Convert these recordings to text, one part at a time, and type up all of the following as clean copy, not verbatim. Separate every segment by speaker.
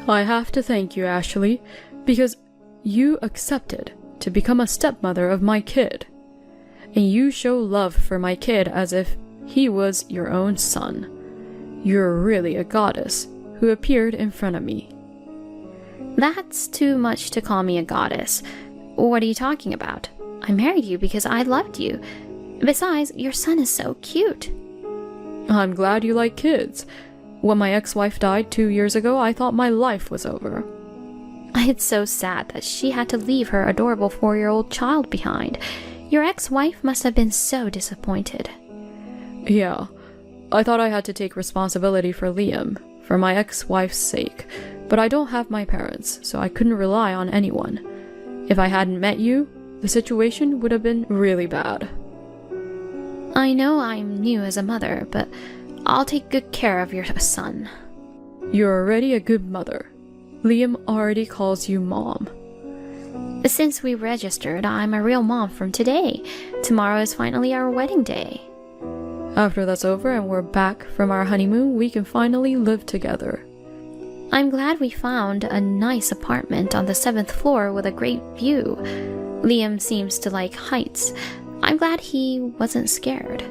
Speaker 1: I have to thank you, Ashley, because you accepted to become a stepmother of my kid. And you show love for my kid as if he was your own son. You're really a goddess who appeared in front of me.
Speaker 2: That's too much to call me a goddess. What are you talking about? I married you because I loved you. Besides, your son is so cute.
Speaker 1: I'm glad you like kids. When my ex-wife died 2 years ago, I thought my life was over.
Speaker 2: It's so sad that she had to leave her adorable 4-year-old child behind. Your ex-wife must have been so disappointed.
Speaker 1: Yeah, I thought I had to take responsibility for Liam, for my ex-wife's sake, but I don't have my parents, so I couldn't rely on anyone. If I hadn't met you, the situation would have been really bad.
Speaker 2: I know I'm new as a mother, but I'll take good care of your son.
Speaker 1: You're already a good mother. Liam already calls you Mom.
Speaker 2: Since we registered, I'm a real mom from today. Tomorrow is finally our wedding day.
Speaker 1: After that's over and we're back from our honeymoon, we can finally live together.
Speaker 2: I'm glad we found a nice apartment on the 7th floor with a great view. Liam seems to like heights. I'm glad he wasn't scared.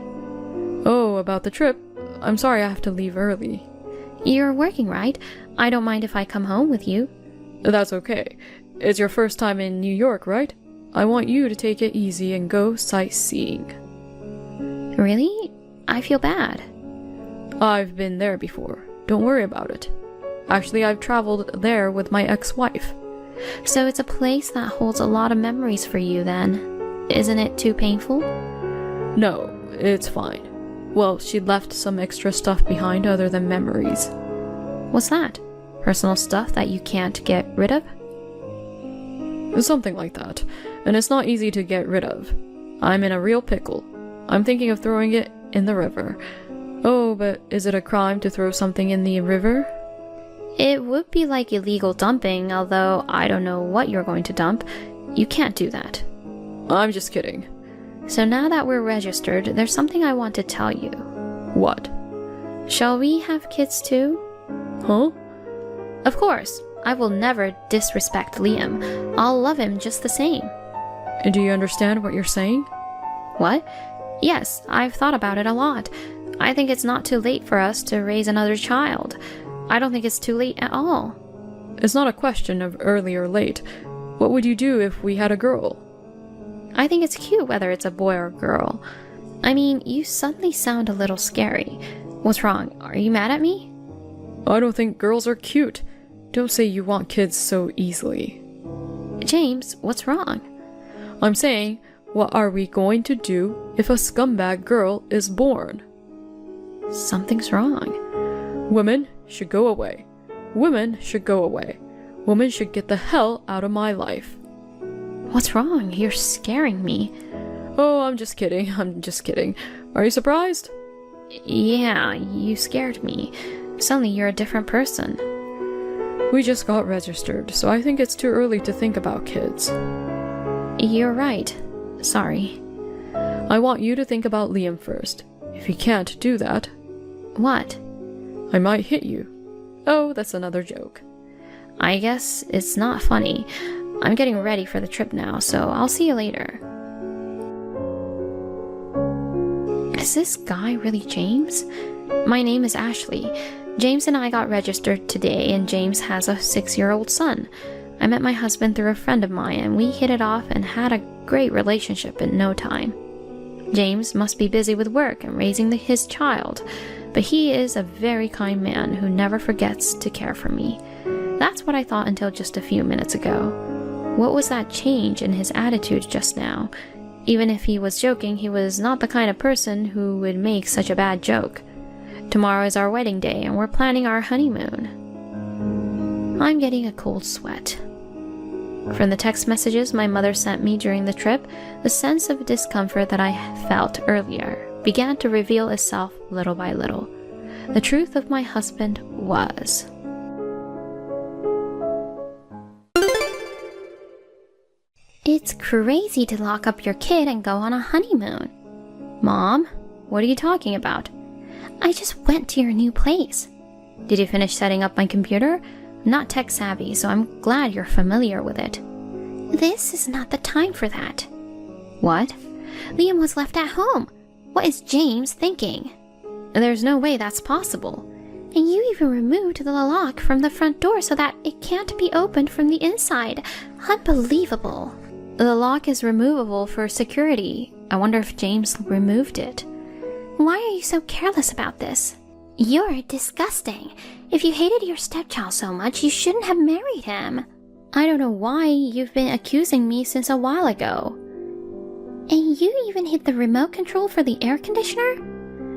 Speaker 1: Oh, about the trip. I'm sorry I have to leave early.
Speaker 2: You're working, right? I don't mind if I come home with you.
Speaker 1: That's okay. It's your first time in New York, right? I want you to take it easy and go sightseeing.
Speaker 2: Really? I feel bad.
Speaker 1: I've been there before. Don't worry about it. Actually, I've traveled there with my ex-wife.
Speaker 2: So it's a place that holds a lot of memories for you then. Isn't it too painful?
Speaker 1: No, it's fine. Well, she left some extra stuff behind other than memories.
Speaker 2: What's that? Personal stuff that you can't get rid of?
Speaker 1: Something like that. And it's not easy to get rid of. I'm in a real pickle. I'm thinking of throwing it in the river. Oh, but is it a crime to throw something in the river?
Speaker 2: It would be like illegal dumping, although I don't know what you're going to dump. You can't do that.
Speaker 1: I'm just kidding.
Speaker 2: So now that we're registered, there's something I want to tell you.
Speaker 1: What?
Speaker 2: Shall we have kids too?
Speaker 1: Huh?
Speaker 2: Of course. I will never disrespect Liam. I'll love him just the same.
Speaker 1: Do you understand what you're saying?
Speaker 2: What? Yes, I've thought about it a lot. I think it's not too late for us to raise another child. I don't think it's too late at all.
Speaker 1: It's not a question of early or late. What would you do if we had a girl?
Speaker 2: I think it's cute whether it's a boy or a girl. I mean, you suddenly sound a little scary. What's wrong? Are you mad at me?
Speaker 1: I don't think girls are cute. Don't say you want kids so easily.
Speaker 2: James, what's wrong?
Speaker 1: I'm saying, what are we going to do if a scumbag girl is born?
Speaker 2: Something's wrong.
Speaker 1: Women should go away. Women should go away. Women should get the hell out of my life.
Speaker 2: What's wrong? You're scaring me.
Speaker 1: Oh, I'm just kidding. I'm just kidding. Are you surprised?
Speaker 2: Yeah, you scared me. Suddenly you're a different person.
Speaker 1: We just got registered, so I think it's too early to think about kids.
Speaker 2: You're right. Sorry.
Speaker 1: I want you to think about Liam first. If you can't do that...
Speaker 2: What?
Speaker 1: I might hit you. Oh, that's another joke.
Speaker 2: I guess it's not funny. I'm getting ready for the trip now, so I'll see you later. Is this guy really James? My name is Ashley. James and I got registered today, and James has a 6-year-old son. I met my husband through a friend of mine, and we hit it off and had a great relationship in no time. James must be busy with work and raising his child, but he is a very kind man who never forgets to care for me. That's what I thought until just a few minutes ago. What was that change in his attitude just now? Even if he was joking, he was not the kind of person who would make such a bad joke. Tomorrow is our wedding day, and we're planning our honeymoon. I'm getting a cold sweat. From the text messages my mother sent me during the trip, the sense of discomfort that I felt earlier began to reveal itself little by little. The truth of my husband was... It's crazy to lock up your kid and go on a honeymoon. Mom, what are you talking about? I just went to your new place. Did you finish setting up my computer? not tech savvy, so I'm glad you're familiar with it. This is not the time for that. What? Liam was left at home. What is James thinking? There's no way that's possible. And you even removed the lock from the front door so that it can't be opened from the inside. Unbelievable. The lock is removable for security. I wonder if James removed it. Why are you so careless about this? You're disgusting. If you hated your stepchild so much, you shouldn't have married him. I don't know why you've been accusing me since a while ago. And you even hid the remote control for the air conditioner?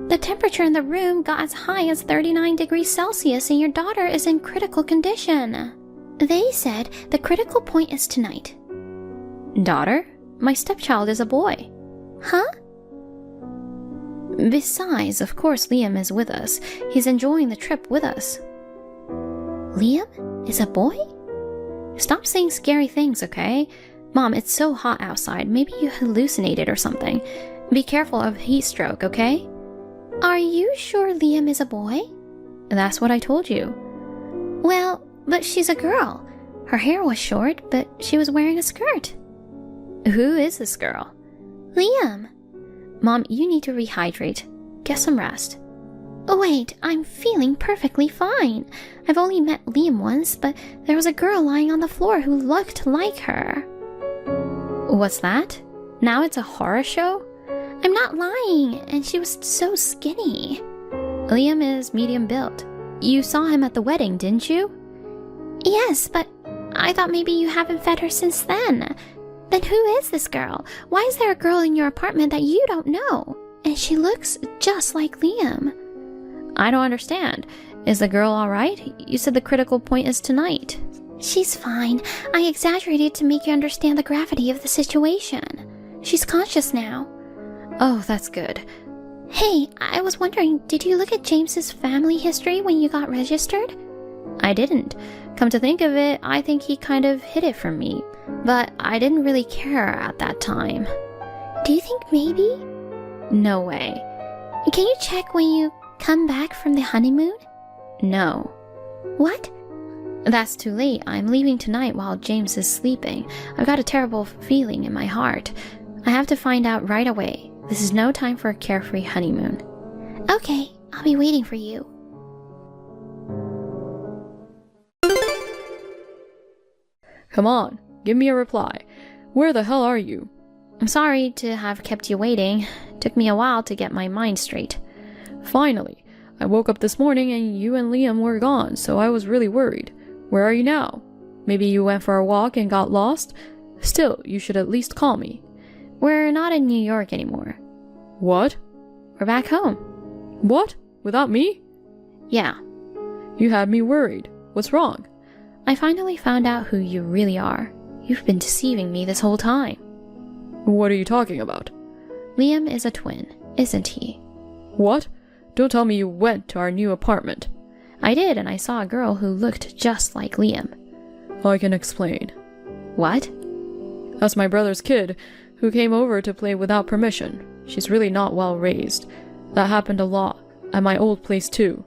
Speaker 2: The temperature in the room got as high as 39 degrees Celsius and your daughter is in critical condition. They said the critical point is tonight. Daughter? My stepchild is a boy. Huh? Besides, of course Liam is with us. He's enjoying the trip with us. Liam is a boy? Stop saying scary things, okay? Mom, it's so hot outside. Maybe you hallucinated or something. Be careful of heat stroke, okay? Are you sure Liam is a boy? That's what I told you. Well, but she's a girl. Her hair was short, but she was wearing a skirt. Who is this girl? Liam. Mom, you need to rehydrate. Get some rest. Wait, I'm feeling perfectly fine. I've only met Liam once, but there was a girl lying on the floor who looked like her. What's that? Now it's a horror show? I'm not lying, and she was so skinny. Liam is medium built. You saw him at the wedding, didn't you? Yes, but I thought maybe you haven't fed her since then. Then who is this girl? Why is there a girl in your apartment that you don't know? And she looks just like Liam. I don't understand. Is the girl alright? You said the critical point is tonight. She's fine. I exaggerated to make you understand the gravity of the situation. She's conscious now. Oh, that's good. Hey, I was wondering, did you look at James's family history when you got registered? I didn't. Come to think of it, I think he kind of hid it from me. But I didn't really care at that time. Do you think maybe? No way. Can you check when you come back from the honeymoon? No. What? That's too late. I'm leaving tonight while James is sleeping. I've got a terrible feeling in my heart. I have to find out right away. This is no time for a carefree honeymoon. Okay, I'll be waiting for you.
Speaker 1: Come on, give me a reply. Where the hell are you?
Speaker 2: I'm sorry to have kept you waiting. Took me a while to get my mind straight.
Speaker 1: Finally. I woke up this morning and you and Liam were gone, so I was really worried. Where are you now? Maybe you went for a walk and got lost? Still, you should at least call me. We're not in New York anymore. What?
Speaker 2: We're back home.
Speaker 1: What? Without me?
Speaker 2: Yeah.
Speaker 1: You had me worried. What's wrong?
Speaker 2: I finally found out who you really are. You've been deceiving me this whole time.
Speaker 1: What are you talking about?
Speaker 2: Liam is a twin, isn't he?
Speaker 1: What? Don't tell me you went to our new apartment.
Speaker 2: I did, and I saw a girl who looked just like Liam.
Speaker 1: I can explain.
Speaker 2: What?
Speaker 1: That's my brother's kid, who came over to play without permission. She's really not well raised. That happened a lot, at my old place too.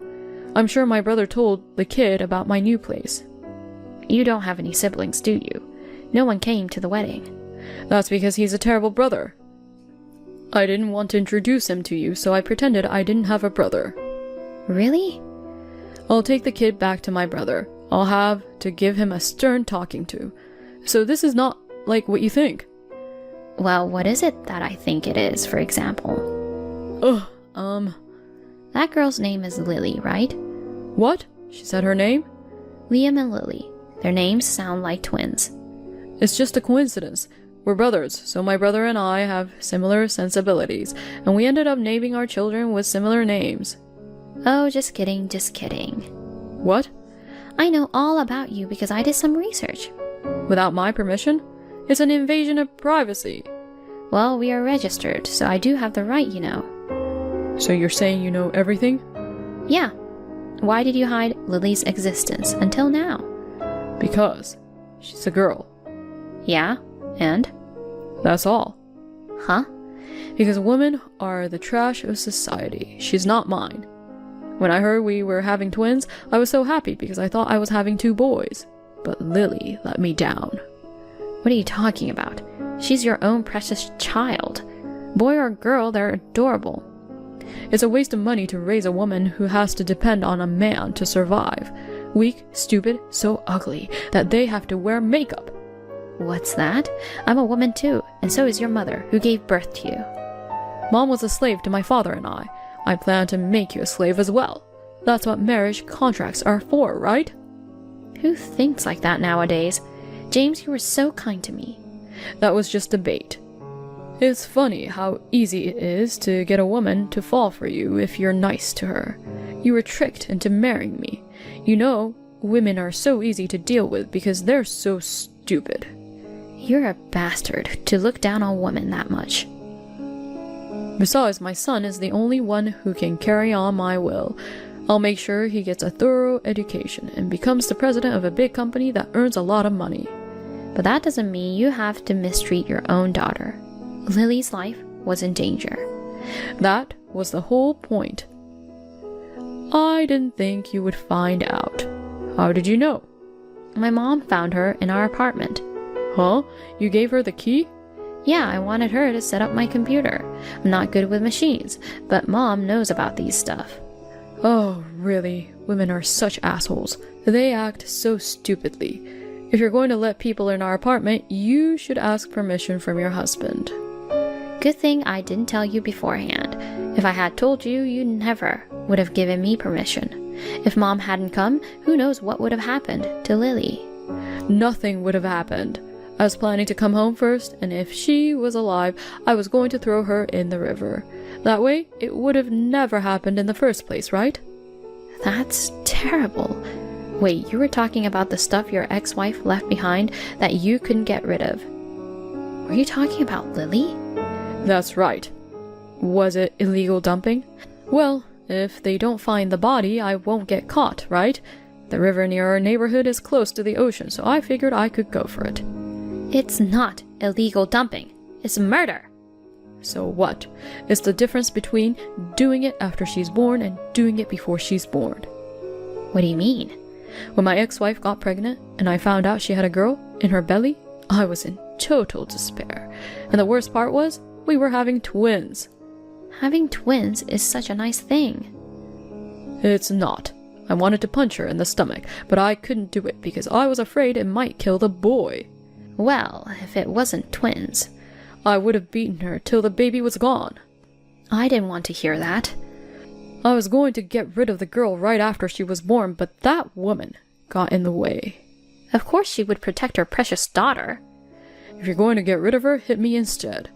Speaker 1: I'm sure my brother told the kid about my new place.
Speaker 2: You don't have any siblings, do you? No one came to the wedding.
Speaker 1: That's because he's a terrible brother. I didn't want to introduce him to you, so I pretended I didn't have a brother.
Speaker 2: Really?
Speaker 1: I'll take the kid back to my brother. I'll have to give him a stern talking to. So this is not like what you think.
Speaker 2: Well, what is it that I think it is, for example? That girl's name is Lily, right?
Speaker 1: What? She said her name?
Speaker 2: Liam and Lily. Their names sound like twins.
Speaker 1: It's just a coincidence. We're brothers, so my brother and I have similar sensibilities, and we ended up naming our children with similar names.
Speaker 2: Oh, just kidding, just kidding.
Speaker 1: What?
Speaker 2: I know all about you because I did some research.
Speaker 1: Without my permission? It's an invasion of privacy.
Speaker 2: Well, we are registered, so I do have the right, you know.
Speaker 1: So you're saying you know everything?
Speaker 2: Yeah. Why did you hide Lily's existence until now?
Speaker 1: Because she's a girl.
Speaker 2: Yeah? And?
Speaker 1: That's all.
Speaker 2: Huh?
Speaker 1: Because women are the trash of society. She's not mine. When I heard we were having twins, I was so happy because I thought I was having 2 boys. But Lily let me down.
Speaker 2: What are you talking about? She's your own precious child. Boy or girl, they're adorable.
Speaker 1: It's a waste of money to raise a woman who has to depend on a man to survive. Weak, stupid, so ugly that they have to wear makeup.
Speaker 2: What's that? I'm a woman too, and so is your mother, who gave birth to you.
Speaker 1: Mom was a slave to my father and I. I plan to make you a slave as well. That's what marriage contracts are for, right?
Speaker 2: Who thinks like that nowadays? James, you were so kind to me.
Speaker 1: That was just a bait. It's funny how easy it is to get a woman to fall for you if you're nice to her. You were tricked into marrying me. You know, women are so easy to deal with because they're so stupid.
Speaker 2: You're a bastard to look down on women that much.
Speaker 1: Besides, my son is the only one who can carry on my will. I'll make sure he gets a thorough education and becomes the president of a big company that earns a lot of money.
Speaker 2: But that doesn't mean you have to mistreat your own daughter. Lily's life was in danger.
Speaker 1: That was the whole point. I didn't think you would find out. How did you know?
Speaker 2: My mom found her in our apartment.
Speaker 1: Huh? You gave her the key?
Speaker 2: Yeah, I wanted her to set up my computer. I'm not good with machines, but Mom knows about these stuff.
Speaker 1: Oh, really? Women are such assholes. They act so stupidly. If you're going to let people in our apartment, you should ask permission from your husband.
Speaker 2: Good thing I didn't tell you beforehand. If I had told you, you never would have given me permission. If Mom hadn't come, who knows what would have happened to Lily?
Speaker 1: Nothing would have happened. I was planning to come home first, and if she was alive, I was going to throw her in the river. That way, it would have never happened in the first place, right?
Speaker 2: That's terrible. Wait, you were talking about the stuff your ex-wife left behind that you couldn't get rid of. Were you talking about Lily?
Speaker 1: That's right. Was it illegal dumping? Well, if they don't find the body, I won't get caught, right? The river near our neighborhood is close to the ocean, so I figured I could go for it.
Speaker 2: It's not illegal dumping. It's murder.
Speaker 1: So what? It's the difference between doing it after she's born and doing it before she's born.
Speaker 2: What do you mean?
Speaker 1: When my ex-wife got pregnant and I found out she had a girl in her belly, I was in total despair. And the worst part was, we were having twins.
Speaker 2: Having twins is such a nice thing.
Speaker 1: It's not. I wanted to punch her in the stomach, but I couldn't do it because I was afraid it might kill the boy.
Speaker 2: Well, if it wasn't twins,
Speaker 1: I would have beaten her till the baby was gone.
Speaker 2: I didn't want to hear that.
Speaker 1: I was going to get rid of the girl right after she was born, but that woman got in the way.
Speaker 2: Of course she would protect her precious daughter.
Speaker 1: If you're going to get rid of her, hit me instead.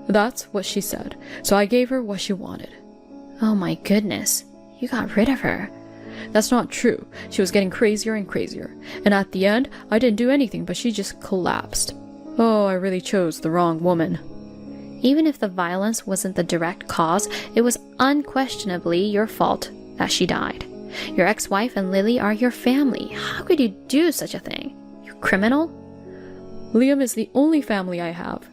Speaker 1: That's what she said, so I gave her what she wanted.
Speaker 2: Oh my goodness, you got rid of her.
Speaker 1: That's not true. She was getting crazier and crazier, and at the end, I didn't do anything, but she just collapsed. Oh, I really chose the wrong woman.
Speaker 2: Even if the violence wasn't the direct cause, it was unquestionably your fault that she died. Your ex-wife and Lily are your family. How could you do such a thing? You criminal?
Speaker 1: Liam is the only family I have.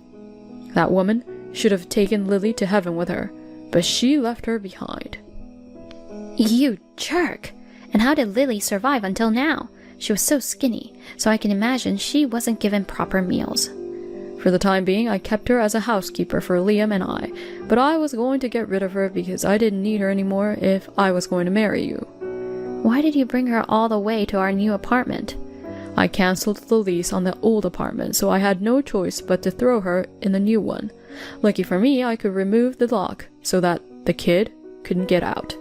Speaker 1: That woman should have taken Lily to heaven with her, but she left her behind.
Speaker 2: You jerk! And how did Lily survive until now? She was so skinny, so I can imagine she wasn't given proper meals.
Speaker 1: For the time being, I kept her as a housekeeper for Liam and I, but I was going to get rid of her because I didn't need her anymore if I was going to marry you.
Speaker 2: Why did you bring her all the way to our new apartment?
Speaker 1: I cancelled the lease on the old apartment, so I had no choice but to throw her in the new one. Lucky for me, I could remove the lock so that the kid couldn't get out.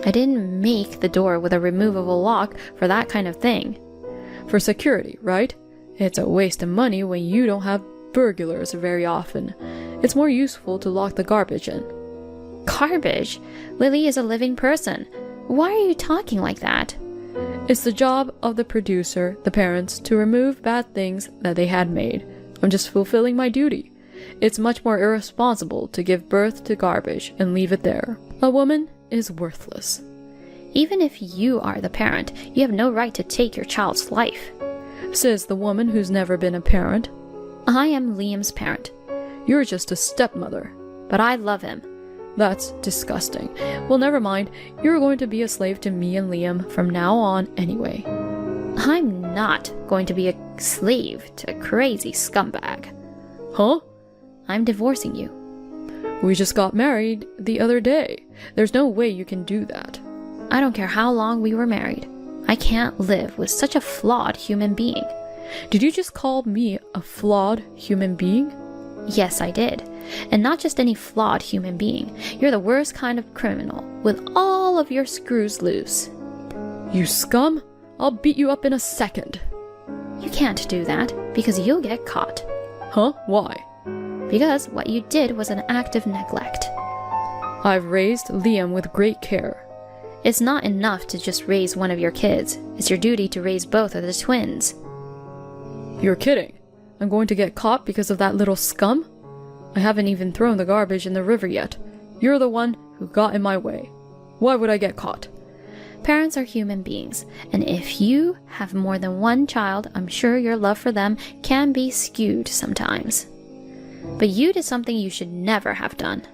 Speaker 2: I didn't make the door with a removable lock for that kind of thing.
Speaker 1: For security, right? It's a waste of money when you don't have burglars very often. It's more useful to lock the garbage in.
Speaker 2: Garbage? Lily is a living person. Why are you talking like that?
Speaker 1: It's the job of the producer, the parents, to remove bad things that they had made. I'm just fulfilling my duty. It's much more irresponsible to give birth to garbage and leave it there. A woman is worthless.
Speaker 2: Even if you are the parent, you have no right to take your child's life.
Speaker 1: Says the woman who's never been a parent.
Speaker 2: I am Liam's parent.
Speaker 1: You're just a stepmother.
Speaker 2: But I love him.
Speaker 1: That's disgusting. Well, never mind. You're going to be a slave to me and Liam from now on anyway.
Speaker 2: I'm not going to be a slave to a crazy scumbag.
Speaker 1: Huh?
Speaker 2: I'm divorcing you.
Speaker 1: We just got married the other day. There's no way you can do that.
Speaker 2: I don't care how long we were married. I can't live with such a flawed human being.
Speaker 1: Did you just call me a flawed human being?
Speaker 2: Yes, I did. And not just any flawed human being. You're the worst kind of criminal, with all of your screws loose.
Speaker 1: You scum! I'll beat you up in a second.
Speaker 2: You can't do that, because you'll get caught.
Speaker 1: Huh? Why?
Speaker 2: Because what you did was an act of neglect.
Speaker 1: I've raised Liam with great care.
Speaker 2: It's not enough to just raise one of your kids. It's your duty to raise both of the twins.
Speaker 1: You're kidding. I'm going to get caught because of that little scum? I haven't even thrown the garbage in the river yet. You're the one who got in my way. Why would I get caught?
Speaker 2: Parents are human beings, and if you have more than one child, I'm sure your love for them can be skewed sometimes. But you did something you should never have done.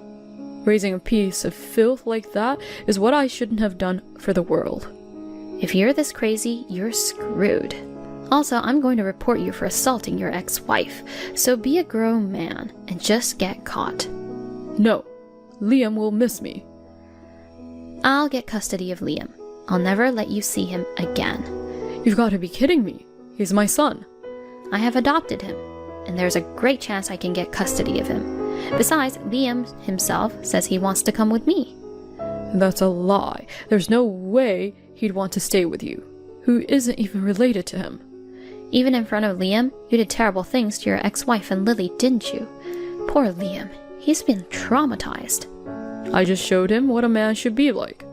Speaker 1: Raising a piece of filth like that is what I shouldn't have done for the world.
Speaker 2: If you're this crazy, you're screwed. Also, I'm going to report you for assaulting your ex-wife, so be a grown man and just get caught.
Speaker 1: No, Liam will miss me.
Speaker 2: I'll get custody of Liam. I'll never let you see him again.
Speaker 1: You've got to be kidding me. He's my son.
Speaker 2: I have adopted him, and there's a great chance I can get custody of him. Besides, Liam himself says he wants to come with me.
Speaker 1: That's a lie. There's no way he'd want to stay with you, who isn't even related to him.
Speaker 2: Even in front of Liam, you did terrible things to your ex-wife and Lily, didn't you? Poor Liam. He's been traumatized.
Speaker 1: I just showed him what a man should be like.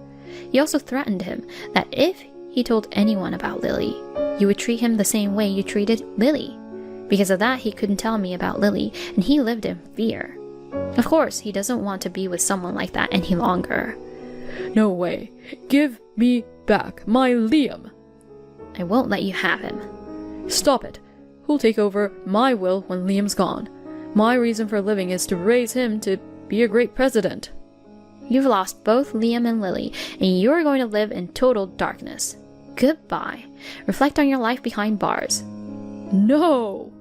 Speaker 2: You also threatened him that if he told anyone about Lily, you would treat him the same way you treated Lily. Because of that, he couldn't tell me about Lily, and he lived in fear. Of course, he doesn't want to be with someone like that any longer.
Speaker 1: No way. Give me back my Liam.
Speaker 2: I won't let you have him.
Speaker 1: Stop it. Who'll take over my will when Liam's gone? My reason for living is to raise him to be a great president.
Speaker 2: You've lost both Liam and Lily, and you're going to live in total darkness. Goodbye. Reflect on your life behind bars.
Speaker 1: No!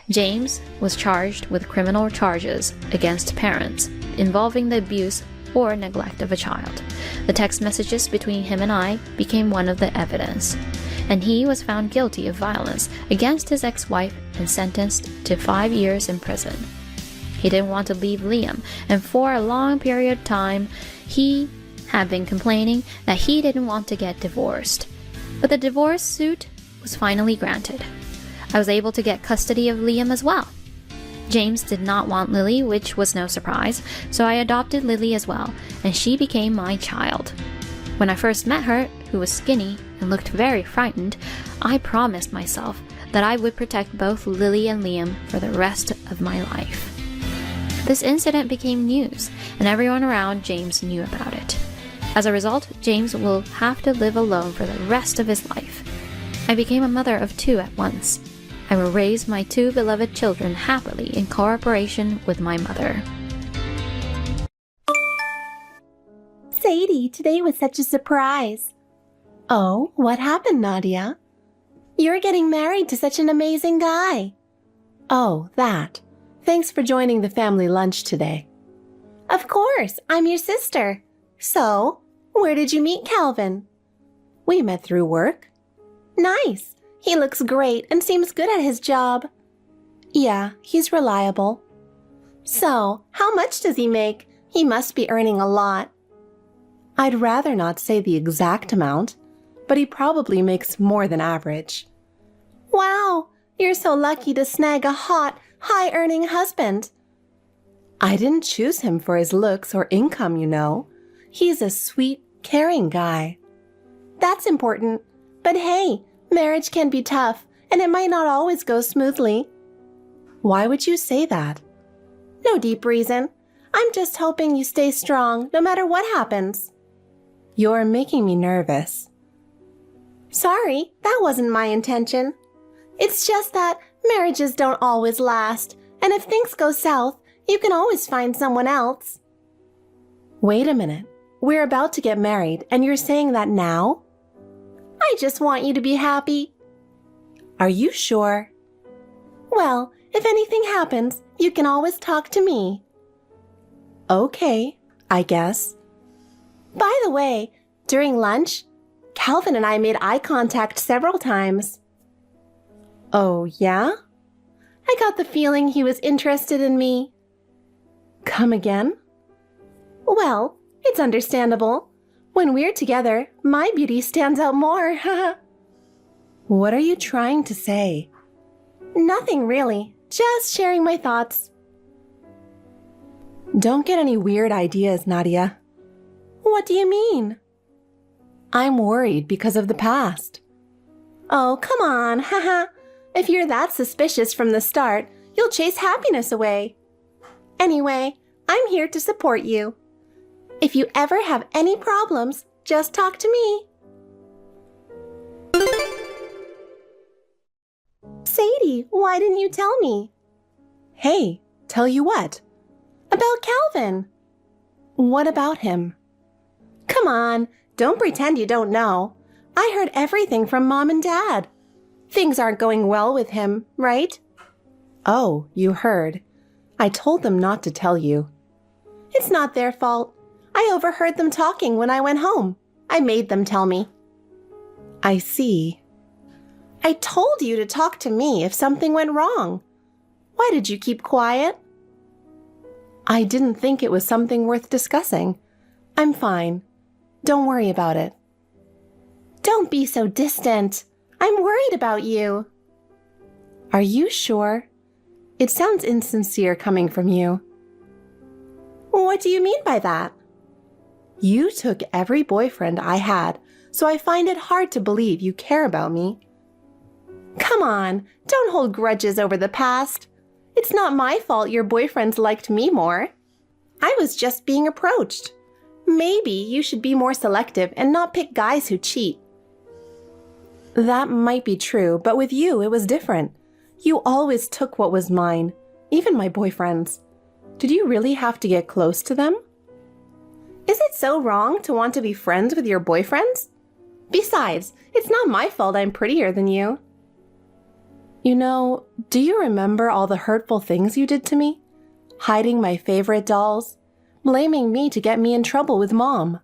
Speaker 2: James was charged with criminal charges against parents involving the abuse or neglect of a child. The text messages between him and I became one of the evidence, and he was found guilty of violence against his ex-wife and sentenced to 5 years in prison. He didn't want to leave Liam, and for a long period of time, he had been complaining that he didn't want to get divorced. But the divorce suit was finally granted. I was able to get custody of Liam as well. James did not want Lily, which was no surprise, so I adopted Lily as well, and she became my child. When I first met her, who was skinny and looked very frightened, I promised myself that I would protect both Lily and Liam for the rest of my life. This incident became news, and everyone around James knew about it. As a result, James will have to live alone for the rest of his life. I became a mother of 2 at once. I will raise my 2 beloved children happily in cooperation with my mother.
Speaker 3: Sadie, today was such a surprise. Oh, what happened, Nadia? You're getting married to such an amazing guy. Oh, that. Thanks for joining the family lunch today. Of course, I'm your sister. So, where did you meet Calvin? We met through work. Nice. He looks great and seems good at his job. Yeah, he's reliable. So, how much does he make? He must be earning a lot. I'd rather not say the exact amount, but he probably makes more than average. Wow, you're so lucky to snag a hot, high-earning husband. I didn't choose him for his looks or income, you know. He's a sweet, caring guy. That's important. But hey, marriage can be tough, and it might not always go smoothly. Why would you say that? No deep reason. I'm just hoping you stay strong no matter what happens. You're making me nervous. Sorry, that wasn't my intention. It's just that Marriages don't always last, and if things go south, you can always find someone else. Wait a minute. We're about to get married, and you're saying that now? I just want you to be happy. Are you sure? Well, if anything happens, you can always talk to me. Okay, I guess. By the way, during lunch, Calvin and I made eye contact several times. Oh, yeah? I got the feeling he was interested in me. Come again? Well, it's understandable. When we're together, my beauty stands out more. What are you trying to say? Nothing really, just sharing my thoughts. Don't get any weird ideas, Nadia. What do you mean? I'm worried because of the past. Oh, come on, haha. If you're that suspicious from the start, you'll chase happiness away. Anyway, I'm here to support you. If you ever have any problems, just talk to me. Sadie, why didn't you tell me? Hey, tell you what? About Calvin. What about him? Come on, don't pretend you don't know. I heard everything from Mom and Dad. Things aren't going well with him, right? Oh, you heard. I told them not to tell you. It's not their fault. I overheard them talking when I went home. I made them tell me. I see. I told you to talk to me if something went wrong. Why did you keep quiet? I didn't think it was something worth discussing. I'm fine. Don't worry about it. Don't be so distant. I'm worried about you. Are you sure? It sounds insincere coming from you. What do you mean by that? You took every boyfriend I had, so I find it hard to believe you care about me. Come on, don't hold grudges over the past. It's not my fault your boyfriends liked me more. I was just being approached. Maybe you should be more selective and not pick guys who cheat. That might be true, but with you it was different. You always took what was mine, even my boyfriends. Did you really have to get close to them? Is it so wrong to want to be friends with your boyfriends? Besides, it's not my fault I'm prettier than you. You know, do you remember all the hurtful things you did to me? Hiding my favorite dolls, blaming me to get me in trouble with Mom.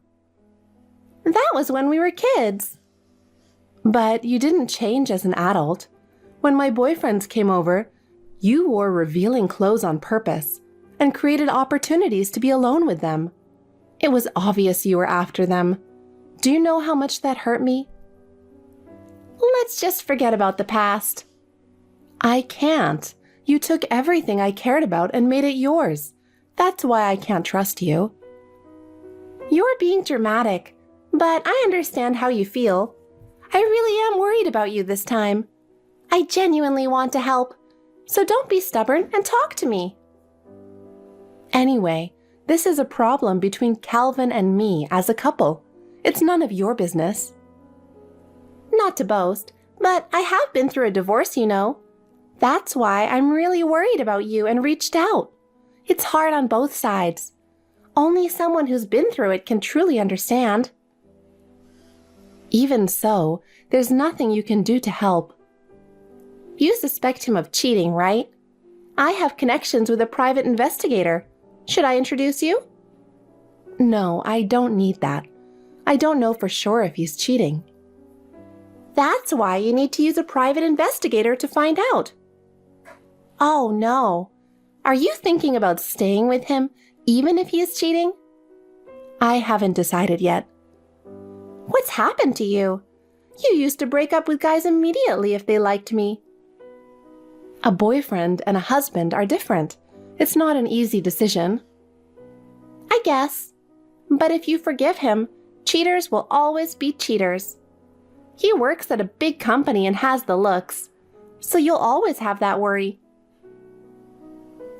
Speaker 3: That was when we were kids. But you didn't change as an adult. When my boyfriends came over, you wore revealing clothes on purpose and created opportunities to be alone with them. It was obvious you were after them. Do you know how much that hurt me? Let's just forget about the past. I can't. You took everything I cared about and made it yours. That's why I can't trust you. You're being dramatic, but I understand how you feel. I really am worried about you this time. I genuinely want to help, so don't be stubborn and talk to me. Anyway, this is a problem between Calvin and me as a couple. It's none of your business. Not to boast, but I have been through a divorce, you know. That's why I'm really worried about you and reached out. It's hard on both sides. Only someone who's been through it can truly understand. Even so, there's nothing you can do to help. You suspect him of cheating, right? I have connections with a private investigator. Should I introduce you? No, I don't need that. I don't know for sure if he's cheating. That's why you need to use a private investigator to find out. Oh no. Are you thinking about staying with him even if he is cheating? I haven't decided yet. What's happened to you? You used to break up with guys immediately if they liked me. A boyfriend and a husband are different. It's not an easy decision. I guess. But if you forgive him, cheaters will always be cheaters. He works at a big company and has the looks, so you'll always have that worry.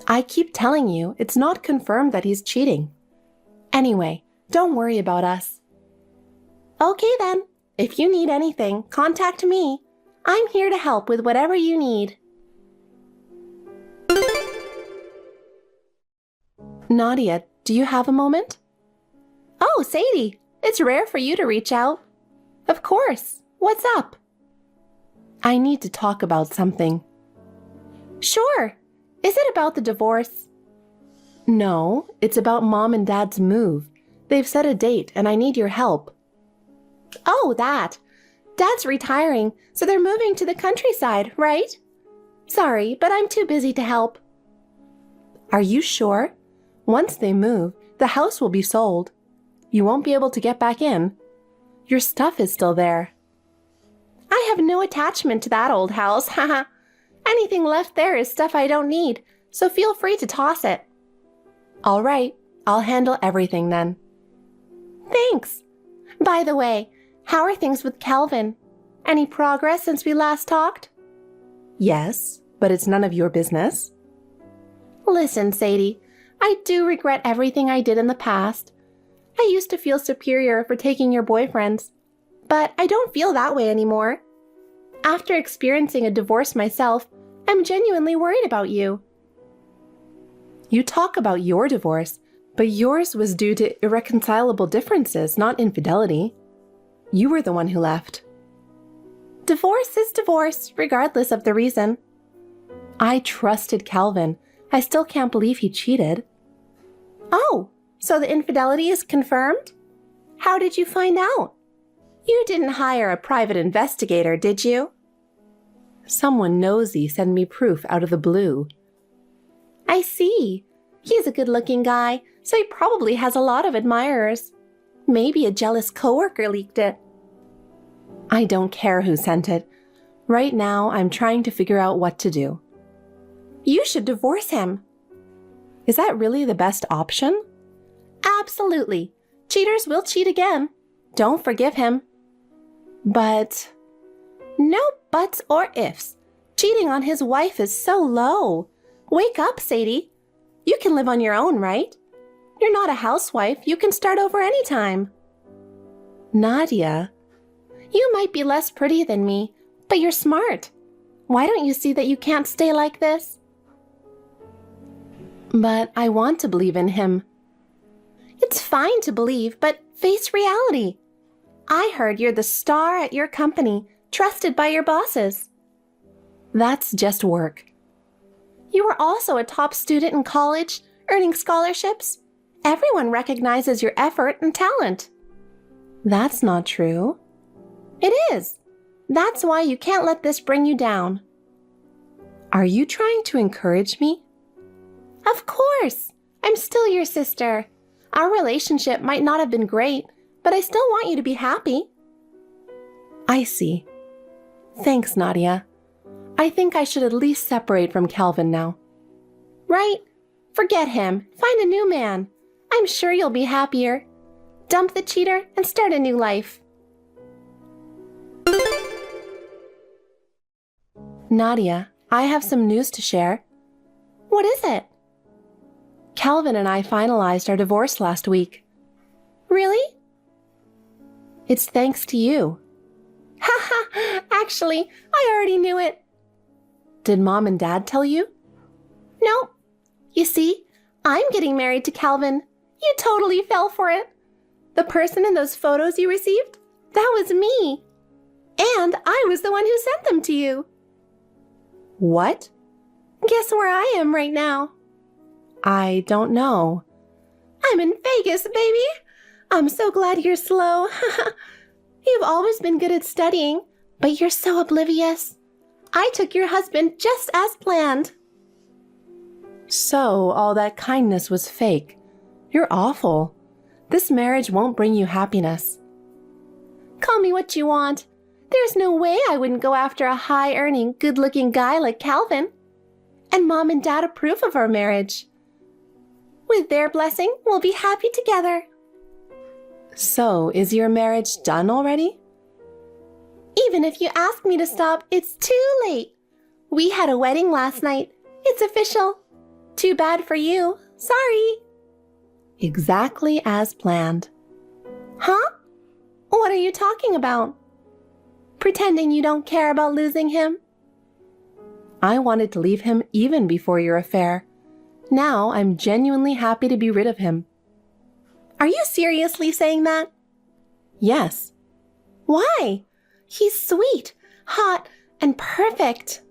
Speaker 3: I keep telling you, it's not confirmed that he's cheating. Anyway, don't worry about us. Okay then, if you need anything, contact me. I'm here to help with whatever you need. Nadia, do you have a moment? Oh, Sadie, it's rare for you to reach out. Of course. What's up? I need to talk about something. Sure. Is it about the divorce? No, it's about Mom and Dad's move. They've set a date and I need your help. Oh, that. Dad's retiring, so they're moving to the countryside, right? Sorry, but I'm too busy to help. Are you sure? Once they move, the house will be sold. You won't be able to get back in. Your stuff is still there. I have no attachment to that old house, haha. Anything left there is stuff I don't need, so feel free to toss it. All right, I'll handle everything then. Thanks. By the way, how are things with Calvin? Any progress since we last talked? Yes, but it's none of your business. Listen, Sadie, I do regret everything I did in the past. I used to feel superior for taking your boyfriends, but I don't feel that way anymore. After experiencing a divorce myself, I'm genuinely worried about you. You talk about your divorce, but yours was due to irreconcilable differences, not infidelity. You were the one who left. Divorce is divorce, regardless of the reason. I trusted Calvin. I still can't believe he cheated. Oh, so the infidelity is confirmed? How did you find out? You didn't hire a private investigator, did you? Someone nosy sent me proof out of the blue. I see. He's a good-looking guy, so he probably has a lot of admirers. Maybe a jealous coworker leaked it. I don't care who sent it. Right now, I'm trying to figure out what to do. You should divorce him. Is that really the best option? Absolutely. Cheaters will cheat again. Don't forgive him. But... no buts or ifs. Cheating on his wife is so low. Wake up, Sadie. You can live on your own, right? You're not a housewife. You can start over anytime. Nadia, you might be less pretty than me, but you're smart. Why don't you see that you can't stay like this? But I want to believe in him. It's fine to believe, but face reality. I heard you're the star at your company, trusted by your bosses. That's just work. You were also a top student in college, earning scholarships. Everyone recognizes your effort and talent. That's not true. It is. That's why you can't let this bring you down. Are you trying to encourage me? Of course. I'm still your sister. Our relationship might not have been great, but I still want you to be happy. I see. Thanks, Nadia. I think I should at least separate from Calvin now. Right? Forget him. Find a new man. I'm sure you'll be happier. Dump the cheater and start a new life. Nadia, I have some news to share. What is it? Calvin and I finalized our divorce last week. Really? It's thanks to you. Haha, actually, I already knew it. Did Mom and Dad tell you? Nope. You see, I'm getting married to Calvin. You totally fell for it. The person in those photos you received, that was me. And I was the one who sent them to you. What? Guess where I am right now? I don't know. I'm in Vegas, baby. I'm so glad you're slow. You've always been good at studying, but you're so oblivious. I took your husband just as planned. So all that kindness was fake. You're awful. This marriage won't bring you happiness. Call me what you want. There's no way I wouldn't go after a high-earning, good-looking guy like Calvin. And Mom and Dad approve of our marriage. With their blessing, we'll be happy together. So, is your marriage done already? Even if you ask me to stop, it's too late. We had a wedding last night. It's official. Too bad for you. Sorry. Exactly as planned. Huh? What are you talking about? Pretending you don't care about losing him? I wanted to leave him even before your affair. Now I'm genuinely happy to be rid of him. Are you seriously saying that? Yes. Why? He's sweet, hot, and perfect.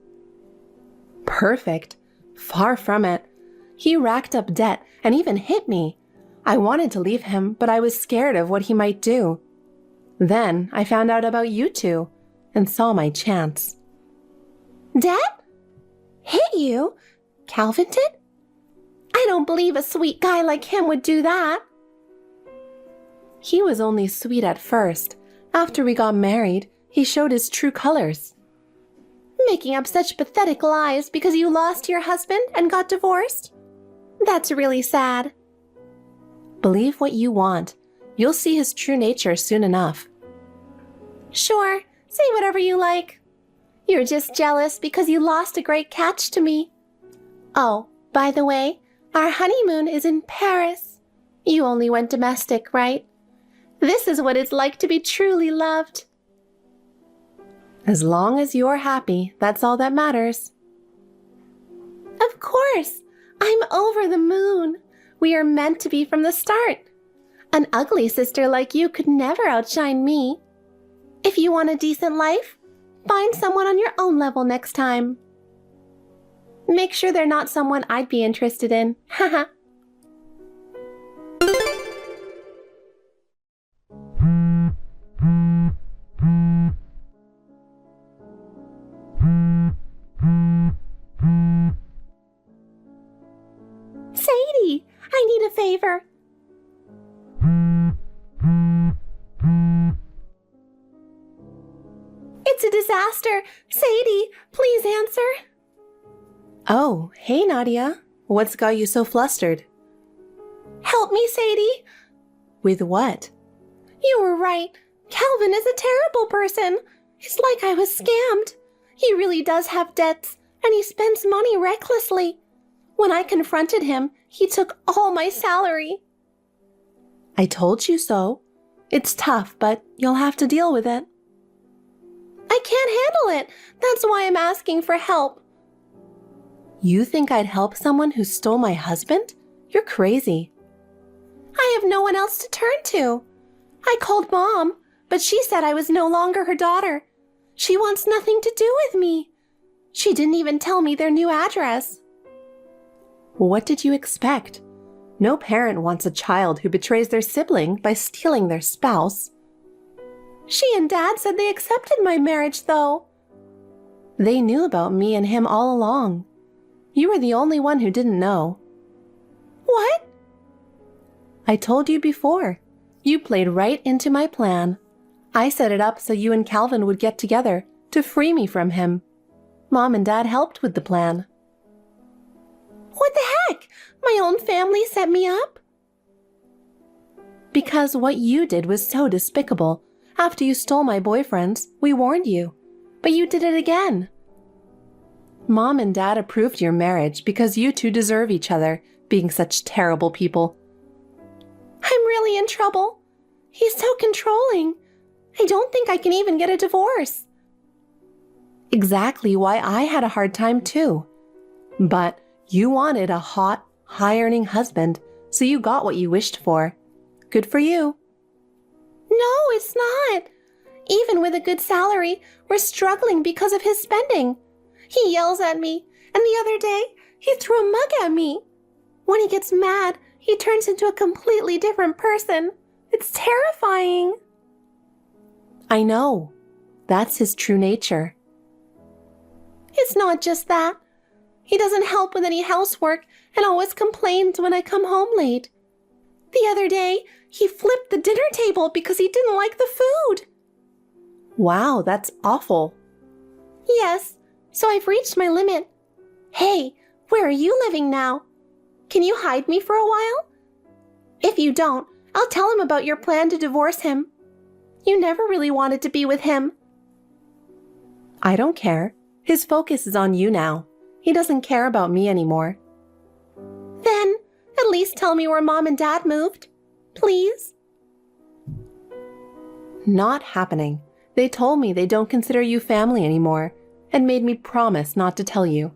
Speaker 3: Perfect? Far from it. He racked up debt and even hit me. I wanted to leave him, but I was scared of what he might do. Then I found out about you two and saw my chance. Debt? Hit you? Calvin did? I don't believe a sweet guy like him would do that. He was only sweet at first. After we got married, he showed his true colors. Making up such pathetic lies because you lost your husband and got divorced? That's really sad. Believe what you want. You'll see his true nature soon enough. Sure, say whatever you like. You're just jealous because you lost a great catch to me. Oh, by the way, our honeymoon is in Paris. You only went domestic, right? This is what it's like to be truly loved. As long as you're happy, that's all that matters. Of course, I'm over the moon. We are meant to be from the start. An ugly sister like you could never outshine me. If you want a decent life, find someone on your own level next time. Make sure they're not someone I'd be interested in. Haha. Sadie, I need a favor. It's a disaster. Sadie, please answer. Oh, hey Nadia. What's got you so flustered? Help me, Sadie. With what? You were right. Calvin is a terrible person. It's like I was scammed. He really does have debts, and he spends money recklessly. When I confronted him, he took all my salary. I told you so. It's tough, but you'll have to deal with it. I can't handle it. That's why I'm asking for help. You think I'd help someone who stole my husband? You're crazy. I have no one else to turn to. I called Mom, but she said I was no longer her daughter. She wants nothing to do with me. She didn't even tell me their new address. What did you expect? No parent wants a child who betrays their sibling by stealing their spouse. She and Dad said they accepted my marriage, though. They knew about me and him all along. You were the only one who didn't know. What? I told you before. You played right into my plan. I set it up so you and Calvin would get together to free me from him. Mom and Dad helped with the plan. What the heck? My own family set me up? Because what you did was so despicable. After you stole my boyfriends, we warned you. But you did it again. Mom and Dad approved your marriage because you two deserve each other, being such terrible people. I'm really in trouble. He's so controlling. I don't think I can even get a divorce. Exactly why I had a hard time too. But you wanted a hot, high-earning husband, so you got what you wished for. Good for you. No, it's not. Even with a good salary, we're struggling because of his spending. He yells at me, and the other day, he threw a mug at me. When he gets mad, he turns into a completely different person. It's terrifying. I know. That's his true nature. It's not just that. He doesn't help with any housework and always complains when I come home late. The other day, he flipped the dinner table because he didn't like the food. Wow, that's awful. Yes, so I've reached my limit. Hey, where are you living now? Can you hide me for a while? If you don't, I'll tell him about your plan to divorce him. You never really wanted to be with him. I don't care. His focus is on you now. He doesn't care about me anymore. Then, at least tell me where Mom and Dad moved. Please? Not happening. They told me they don't consider you family anymore and made me promise not to tell you.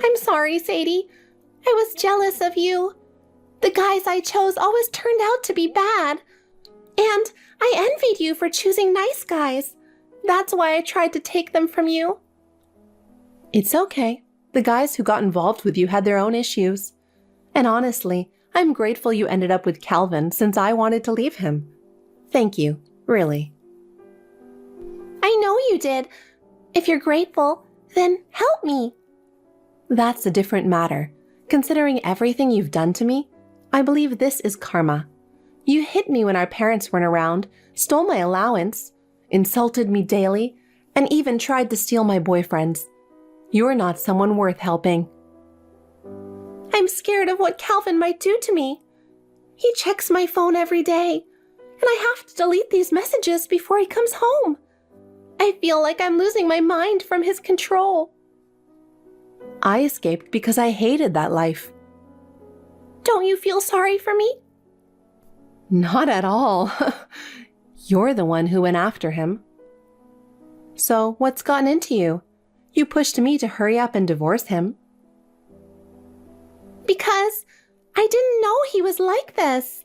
Speaker 3: I'm sorry, Sadie. I was jealous of you. The guys I chose always turned out to be bad. And I envied you for choosing nice guys. That's why I tried to take them from you. It's okay. The guys who got involved with you had their own issues. And honestly, I'm grateful you ended up with Calvin since I wanted to leave him. Thank you, really. I know you did. If you're grateful, then help me. That's a different matter. Considering everything you've done to me, I believe this is karma. You hit me when our parents weren't around, stole my allowance, insulted me daily, and even tried to steal my boyfriends. You're not someone worth helping. I'm scared of what Calvin might do to me. He checks my phone every day, and I have to delete these messages before he comes home. I feel like I'm losing my mind from his control. I escaped because I hated that life. Don't you feel sorry for me? Not at all. You're the one who went after him. So, what's gotten into you? You pushed me to hurry up and divorce him. Because I didn't know he was like this.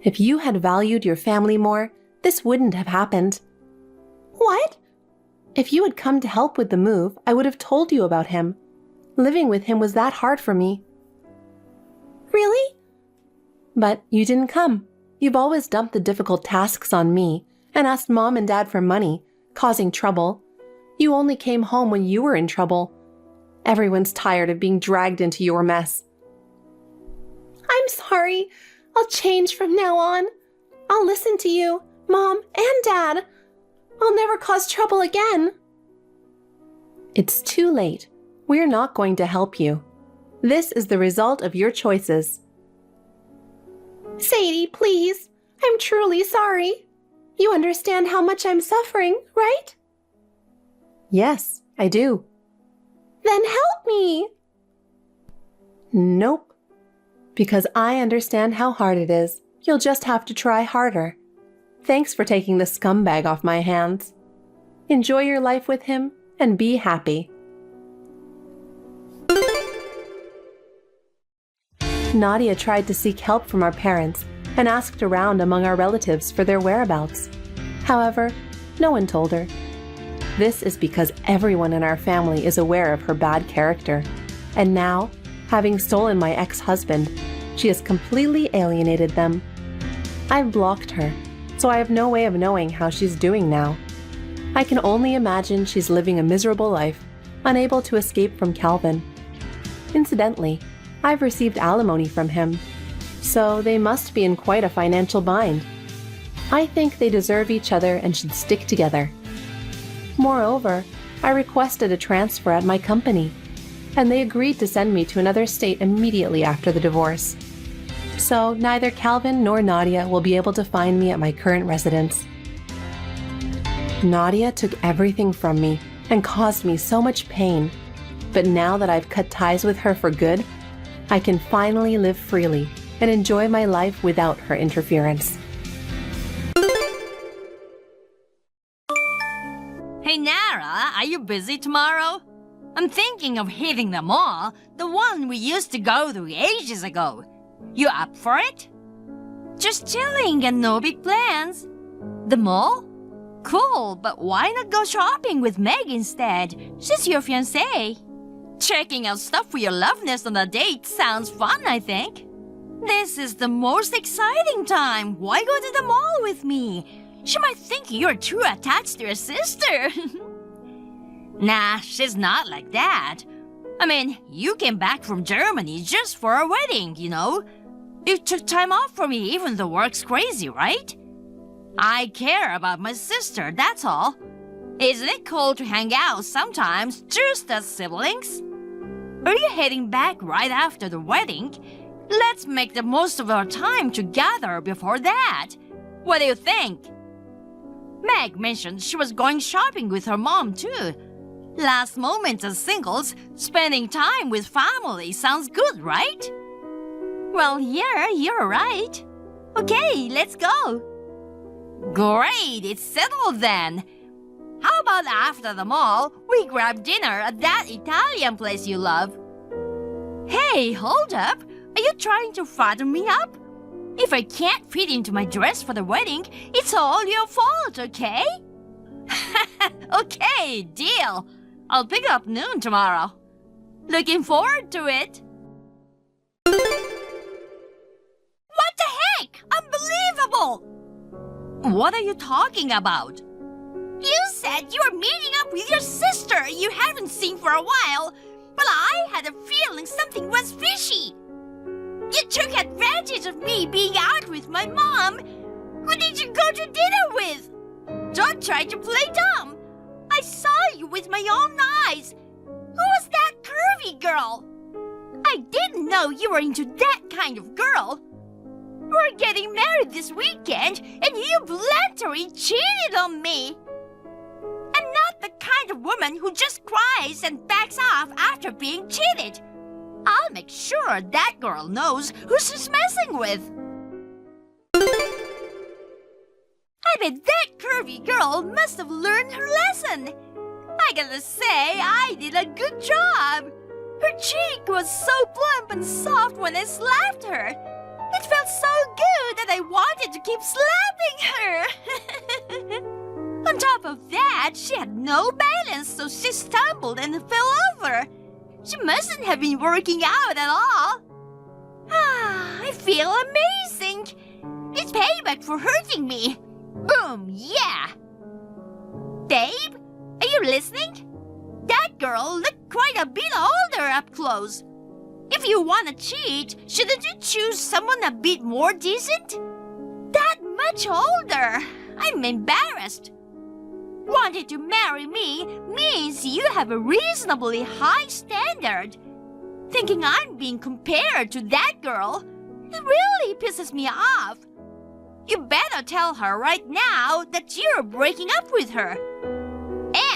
Speaker 3: If you had valued your family more, this wouldn't have happened. What? If you had come to help with the move, I would have told you about him. Living with him was that hard for me. Really? But you didn't come. You've always dumped the difficult tasks on me and asked Mom and Dad for money, causing trouble. You only came home when you were in trouble. Everyone's tired of being dragged into your mess. I'm sorry. I'll change from now on. I'll listen to you, Mom and Dad. I'll never cause trouble again. It's too late. We're not going to help you. This is the result of your choices. Sadie, please. I'm truly sorry. You understand how much I'm suffering, right? Yes, I do. Then help me. Nope. Because I understand how hard it is. You'll just have to try harder. Thanks for taking the scumbag off my hands. Enjoy your life with him and be happy. Nadia tried to seek help from our parents and asked around among our relatives for their whereabouts. However, no one told her. This is because everyone in our family is aware of her bad character. And now, having stolen my ex-husband, she has completely alienated them. I've blocked her, so I have no way of knowing how she's doing now. I can only imagine she's living a miserable life, unable to escape from Calvin. Incidentally, I've received alimony from him, so they must be in quite a financial bind. I think they deserve each other and should stick together. Moreover, I requested a transfer at my company, and they agreed to send me to another state immediately after the divorce. So neither Calvin nor Nadia will be able to find me at my current residence. Nadia took everything from me and caused me so much pain, but now that I've cut ties with her for good, I can finally live freely and enjoy my life without her interference.
Speaker 4: Hey Nara, are you busy tomorrow? I'm thinking of hitting the mall, the one we used to go to ages ago. You up for it? Just chilling and no big plans. The mall? Cool, but why not go shopping with Meg instead? She's your fiancée. Checking out stuff for your love nest on a date sounds fun, I think. This is the most exciting time. Why go to the mall with me? She might think you're too attached to your sister. Nah, she's not like that. I mean, you came back from Germany just for a wedding, you know? You took time off for me even though work's crazy, right? I care about my sister, that's all. Isn't it cool to hang out sometimes just as siblings? Are you heading back right after the wedding? Let's make the most of our time together before that. What do you think? Meg mentioned she was going shopping with her mom too. Last moment as singles, spending time with family sounds good, right? Well, yeah, you're right. Okay, let's go. Great, it's settled then. How about after the mall, we grab dinner at that Italian place you love? Hey, hold up! Are you trying to fatten me up? If I can't fit into my dress for the wedding, it's all your fault, okay? Okay, deal. I'll pick up noon tomorrow. Looking forward to it. What the heck? Unbelievable! What are you talking about? You said you were meeting up with your sister you haven't seen for a while, but I had a feeling something was fishy. You took advantage of me being out with my mom. Who did you go to dinner with? Don't try to play dumb. I saw you with my own eyes. Who was that curvy girl? I didn't know you were into that kind of girl. We're getting married this weekend, and you blatantly cheated on me. I'm not the kind of woman who just cries and backs off after being cheated. I'll make sure that girl knows who she's messing with. I bet that curvy girl must have learned her lesson. I gotta say, I did a good job. Her cheek was so plump and soft when I slapped her. It felt so good that I wanted to keep slapping her. On top of that, she had no balance, so she stumbled and fell over. She mustn't have been working out at all. I feel amazing. It's payback for hurting me. Boom, yeah. Babe, are you listening? That girl looked quite a bit older up close. If you want to cheat, shouldn't you choose someone a bit more decent? That much older. I'm embarrassed. Wanting to marry me means you have a reasonably high standard. Thinking I'm being compared to that girl, it really pisses me off. You better tell her right now that you're breaking up with her.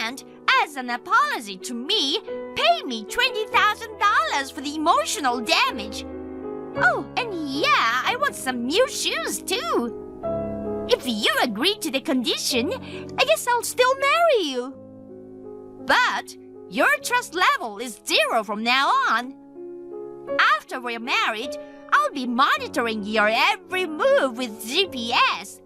Speaker 4: And as an apology to me, pay me $20,000 for the emotional damage. Oh, and yeah, I want some new shoes too. If you agree to the condition, I guess I'll still marry you. But your trust level is 0 from now on. After we're married, I'll be monitoring your every move with GPS.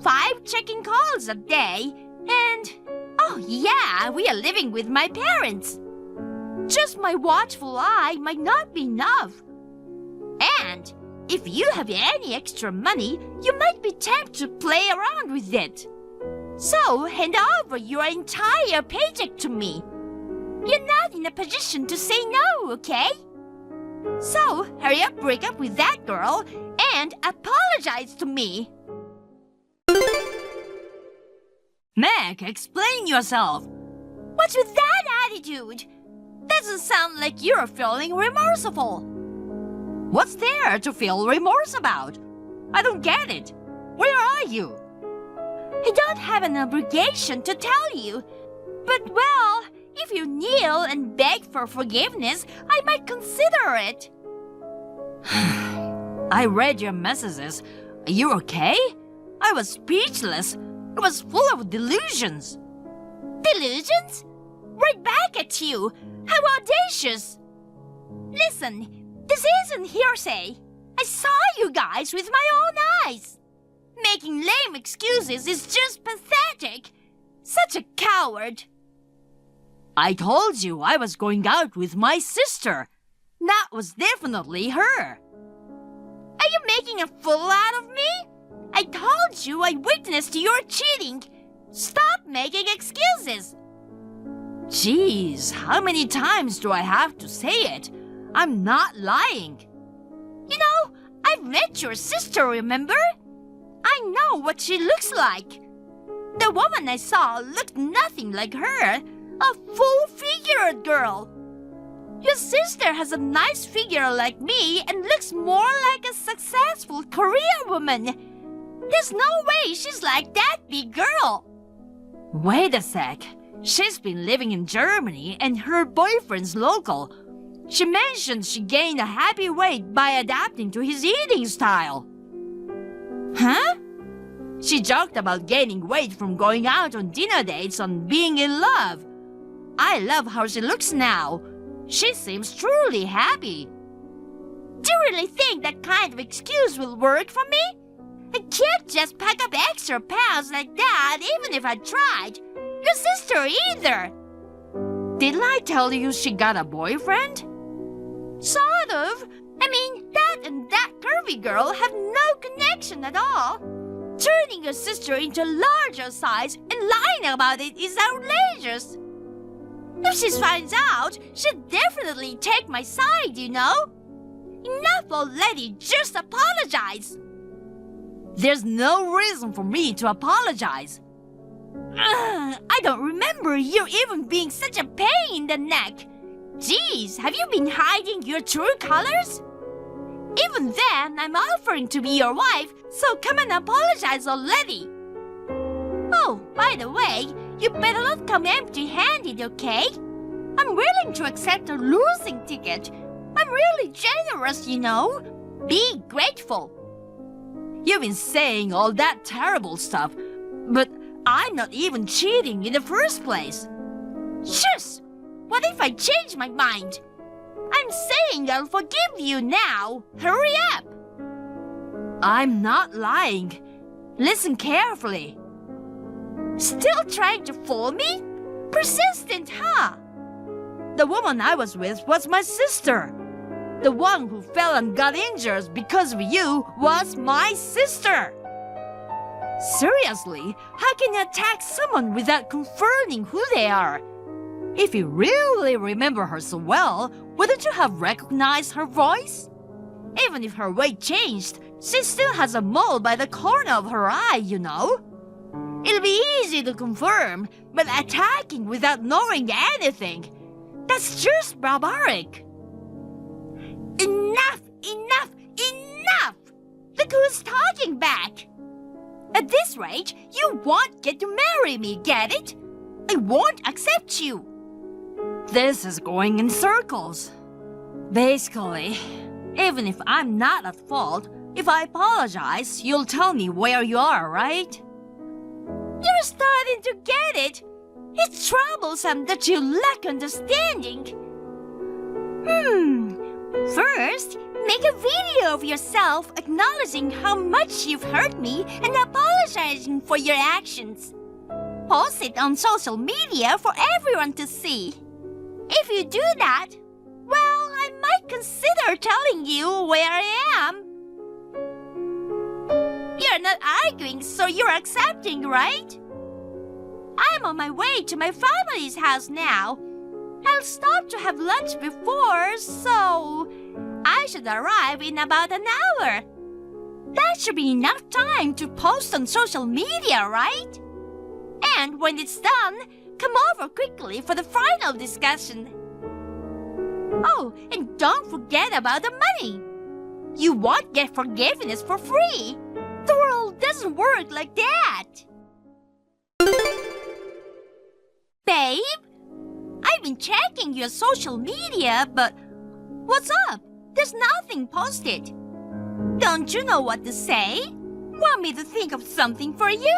Speaker 4: 5 checking calls a day, and oh yeah, we are living with my parents. Just my watchful eye might not be enough. And if you have any extra money, you might be tempted to play around with it. So hand over your entire paycheck to me. You're not in a position to say no, okay? So hurry up, break up with that girl, and apologize to me. Meg, explain yourself. What's with that attitude? Doesn't sound like you're feeling remorseful. What's there to feel remorse about? I don't get it. Where are you? I don't have an obligation to tell you. But, well, if you kneel and beg for forgiveness, I might consider it. I read your messages. Are you okay? I was speechless. It was full of delusions. Delusions? Right back at you. How audacious. Listen. This isn't hearsay. I saw you guys with my own eyes. Making lame excuses is just pathetic. Such a coward. I told you I was going out with my sister. That was definitely her. Are you making a fool out of me? I told you I witnessed your cheating. Stop making excuses. Jeez, how many times do I have to say it? I'm not lying. You know, I've met your sister, remember? I know what she looks like. The woman I saw looked nothing like her. A full-figured girl. Your sister has a nice figure like me and looks more like a successful career woman. There's no way she's like that big girl. Wait a sec. She's been living in Germany and her boyfriend's local. She mentioned she gained a happy weight by adapting to his eating style. Huh? She joked about gaining weight from going out on dinner dates and being in love. I love how she looks now. She seems truly happy. Do you really think that kind of excuse will work for me? I can't just pack up extra pounds like that even if I tried. Your sister either. Didn't I tell you she got a boyfriend? Sort of. I mean, that and that curvy girl have no connection at all. Turning your sister into a larger size and lying about it is outrageous. If she finds out, she'll definitely take my side, you know? Enough already, just apologize. There's no reason for me to apologize. I don't remember you even being such a pain in the neck. Jeez, have you been hiding your true colors? Even then, I'm offering to be your wife, so come and apologize already. Oh, by the way, you better not come empty-handed, okay? I'm willing to accept a losing ticket. I'm really generous, you know. Be grateful. You've been saying all that terrible stuff, but I'm not even cheating in the first place. Shush! What if I change my mind? I'm saying I'll forgive you now. Hurry up! I'm not lying. Listen carefully. Still trying to fool me? Persistent, huh? The woman I was with was my sister. The one who fell and got injured because of you was my sister. Seriously, how can you attack someone without confirming who they are? If you really remember her so well, wouldn't you have recognized her voice? Even if her weight changed, she still has a mole by the corner of her eye, you know? It'll be easy to confirm, but attacking without knowing anything, that's just barbaric. Enough! Enough! Enough! Look who's talking back! At this rate, you won't get to marry me, get it? I won't accept you. This is going in circles. Basically, even if I'm not at fault, if I apologize, you'll tell me where you are, right? You're starting to get it. It's troublesome that you lack understanding. First, make a video of yourself acknowledging how much you've hurt me and apologizing for your actions. Post it on social media for everyone to see. If you do that, well, I might consider telling you where I am. You're not arguing, so you're accepting, right? I'm on my way to my family's house now. I'll stop to have lunch before, so I should arrive in about an hour. That should be enough time to post on social media, right? And when it's done, come over quickly for the final discussion. Oh, and don't forget about the money. You won't get forgiveness for free. The world doesn't work like that. Babe? I've been checking your social media, but what's up? There's nothing posted. Don't you know what to say? Want me to think of something for you?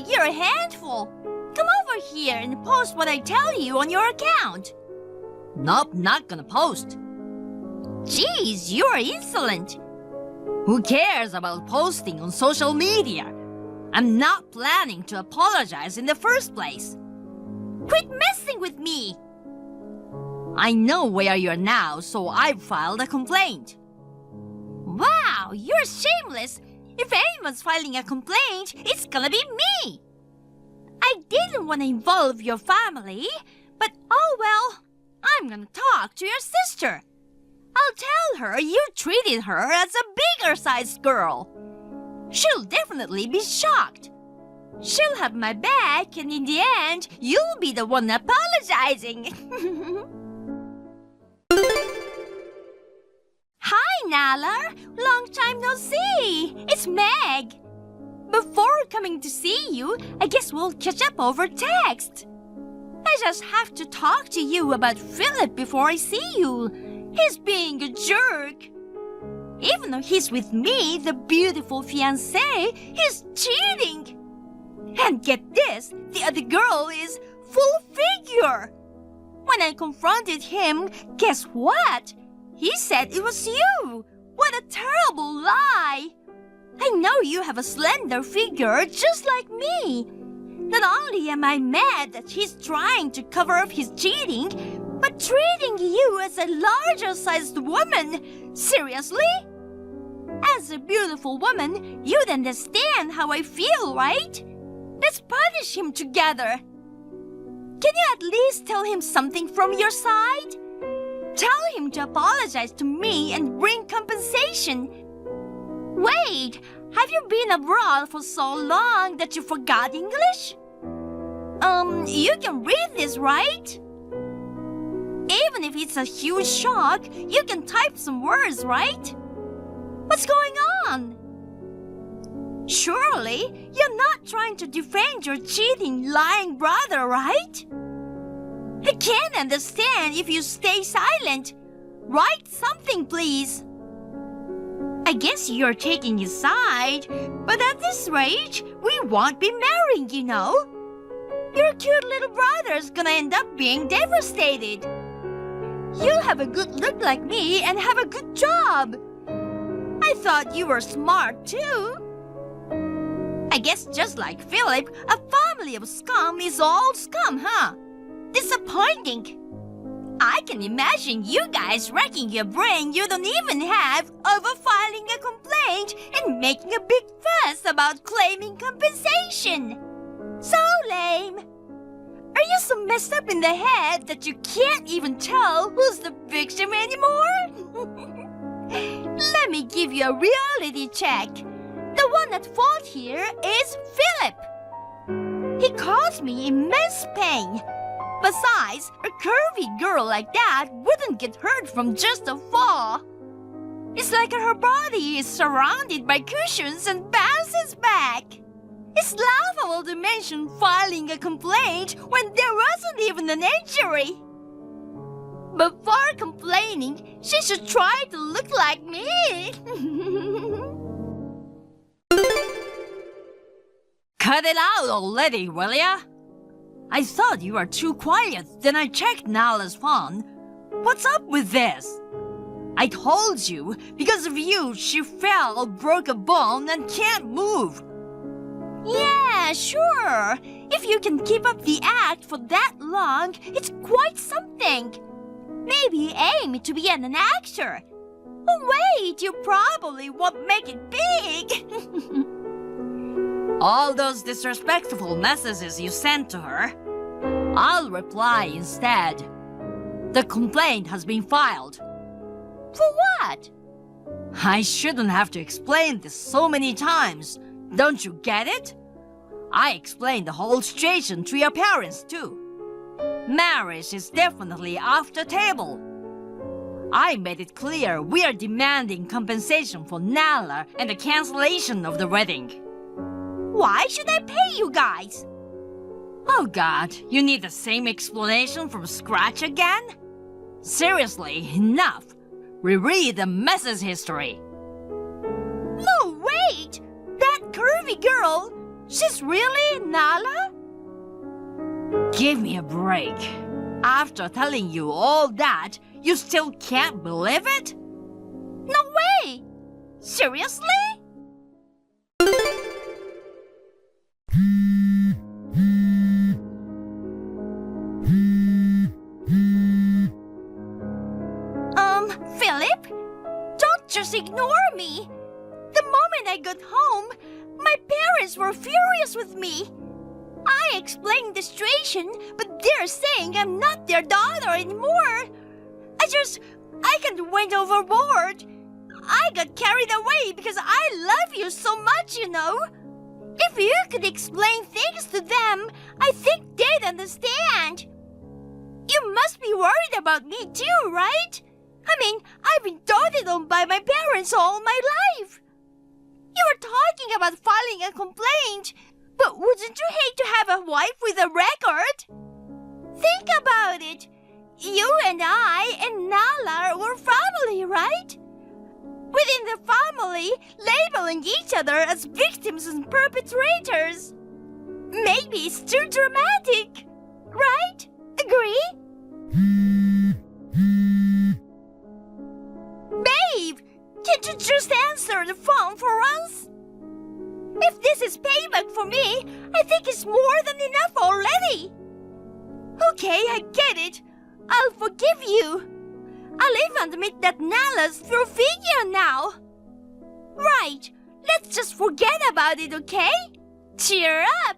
Speaker 4: You're a handful. Come over here and post what I tell you on your account. Nope, not gonna post. Jeez, you're insolent. Who cares about posting on social media? I'm not planning to apologize in the first place. Quit messing with me! I know where you're now, so I've filed a complaint. Wow, you're shameless! If anyone's filing a complaint, it's gonna be me! I didn't want to involve your family, but oh well, I'm gonna talk to your sister. I'll tell her you treated her as a bigger-sized girl. She'll definitely be shocked. She'll have my back, and in the end, you'll be the one apologizing. Hi, Nala. Long time no see. It's Meg. Before coming to see you, I guess we'll catch up over text. I just have to talk to you about Philip before I see you. He's being a jerk. Even though he's with me, the beautiful fiancée, he's cheating. And get this, the other girl is full figure. When I confronted him, guess what? He said it was you. What a terrible lie. I know you have a slender figure just like me. Not only am I mad that he's trying to cover up his cheating, but treating you as a larger-sized woman. Seriously? As a beautiful woman, you'd understand how I feel, right? Let's punish him together. Can you at least tell him something from your side? Tell him to apologize to me and bring compensation. Wait, have you been abroad for so long that you forgot English? You can read this, right? Even if it's a huge shock, you can type some words, right? What's going on? Surely, you're not trying to defend your cheating, lying brother, right? I can't understand if you stay silent. Write something, please. I guess you're taking his side, but at this rate, we won't be marrying, you know. Your cute little brother's gonna end up being devastated. You'll have a good look like me and have a good job. I thought you were smart, too. I guess just like Philip, a family of scum is all scum, huh? Disappointing. I can imagine you guys racking your brain you don't even have over filing a complaint and making a big fuss about claiming compensation. So lame. Are you so messed up in the head that you can't even tell who's the victim anymore? Let me give you a reality check. The one at fault here is Philip. He caused me immense pain. Besides, a curvy girl like that wouldn't get hurt from just a fall. It's like her body is surrounded by cushions and bounces back. It's laughable to mention filing a complaint when there wasn't even an injury. Before complaining, she should try to look like me. Cut it out already, will ya? I thought you were too quiet, then I checked Nala's phone. What's up with this? I told you, because of you, she fell, broke a bone, and can't move. Yeah, sure. If you can keep up the act for that long, it's quite something. Maybe aim to be an actor. Oh, wait, you probably won't make it big. All those disrespectful messages you sent to her, I'll reply instead. The complaint has been filed. For what? I shouldn't have to explain this so many times. Don't you get it? I explained the whole situation to your parents too. Marriage is definitely off the table. I made it clear we are demanding compensation for Nala and the cancellation of the wedding. Why should I pay you guys? Oh God, you need the same explanation from scratch again? Seriously, enough. Reread the message history. No, wait! That curvy girl, she's really Nala? Give me a break. After telling you all that, you still can't believe it? No way! Seriously? Philip? Don't just ignore me. The moment I got home, my parents were furious with me. I explained the situation, but they're saying I'm not their daughter anymore. I can't went overboard. I got carried away because I love you so much, you know. If you could explain things to them, I think they'd understand. You must be worried about me too, right? I mean, I've been doted on by my parents all my life. You were talking about filing a complaint, but wouldn't you hate to have a wife with a record? Think about it. You and I and Nala were family, right? Within the family, labeling each other as victims and perpetrators. Maybe it's too dramatic, right? Agree? Can't you just answer the phone for once? If this is payback for me, I think it's more than enough already. Okay, I get it. I'll forgive you. I'll even admit that Nala's through figure now. Right, let's just forget about it, okay? Cheer up.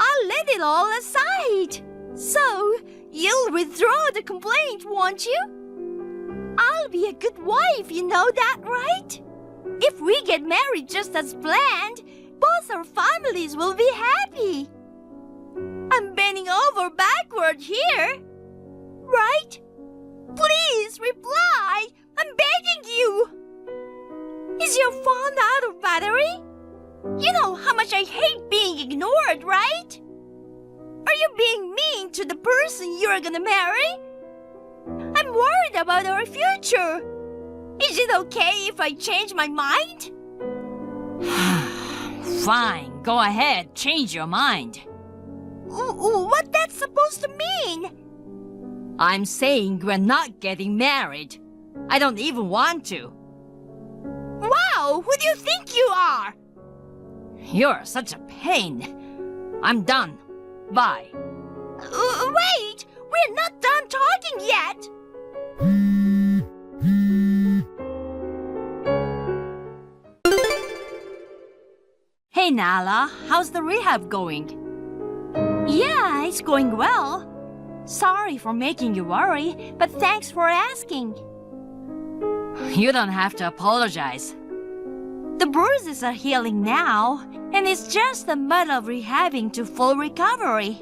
Speaker 4: I'll let it all aside. So, you'll withdraw the complaint, won't you? I'll be a good wife, you know that, right? If we get married just as planned, both our families will be happy. I'm bending over backward here. Right? Please reply. I'm begging you. Is your phone out of battery? You know how much I hate being ignored, right? Are you being mean to the person you're gonna marry? I'm worried about our future. Is it okay if I change my mind?
Speaker 5: Fine, go ahead, change your mind.
Speaker 4: What that's supposed to mean?
Speaker 5: I'm saying we're not getting married. I don't even want to.
Speaker 4: Wow, who do you think you are?
Speaker 5: You're such a pain. I'm done. Bye.
Speaker 4: Wait, we're not done talking yet.
Speaker 5: Hey Nala, how's the rehab going?
Speaker 4: Yeah, it's going well. Sorry for making you worry, but thanks for asking.
Speaker 5: You don't have to apologize.
Speaker 4: The bruises are healing now, and it's just a matter of rehabbing to full recovery.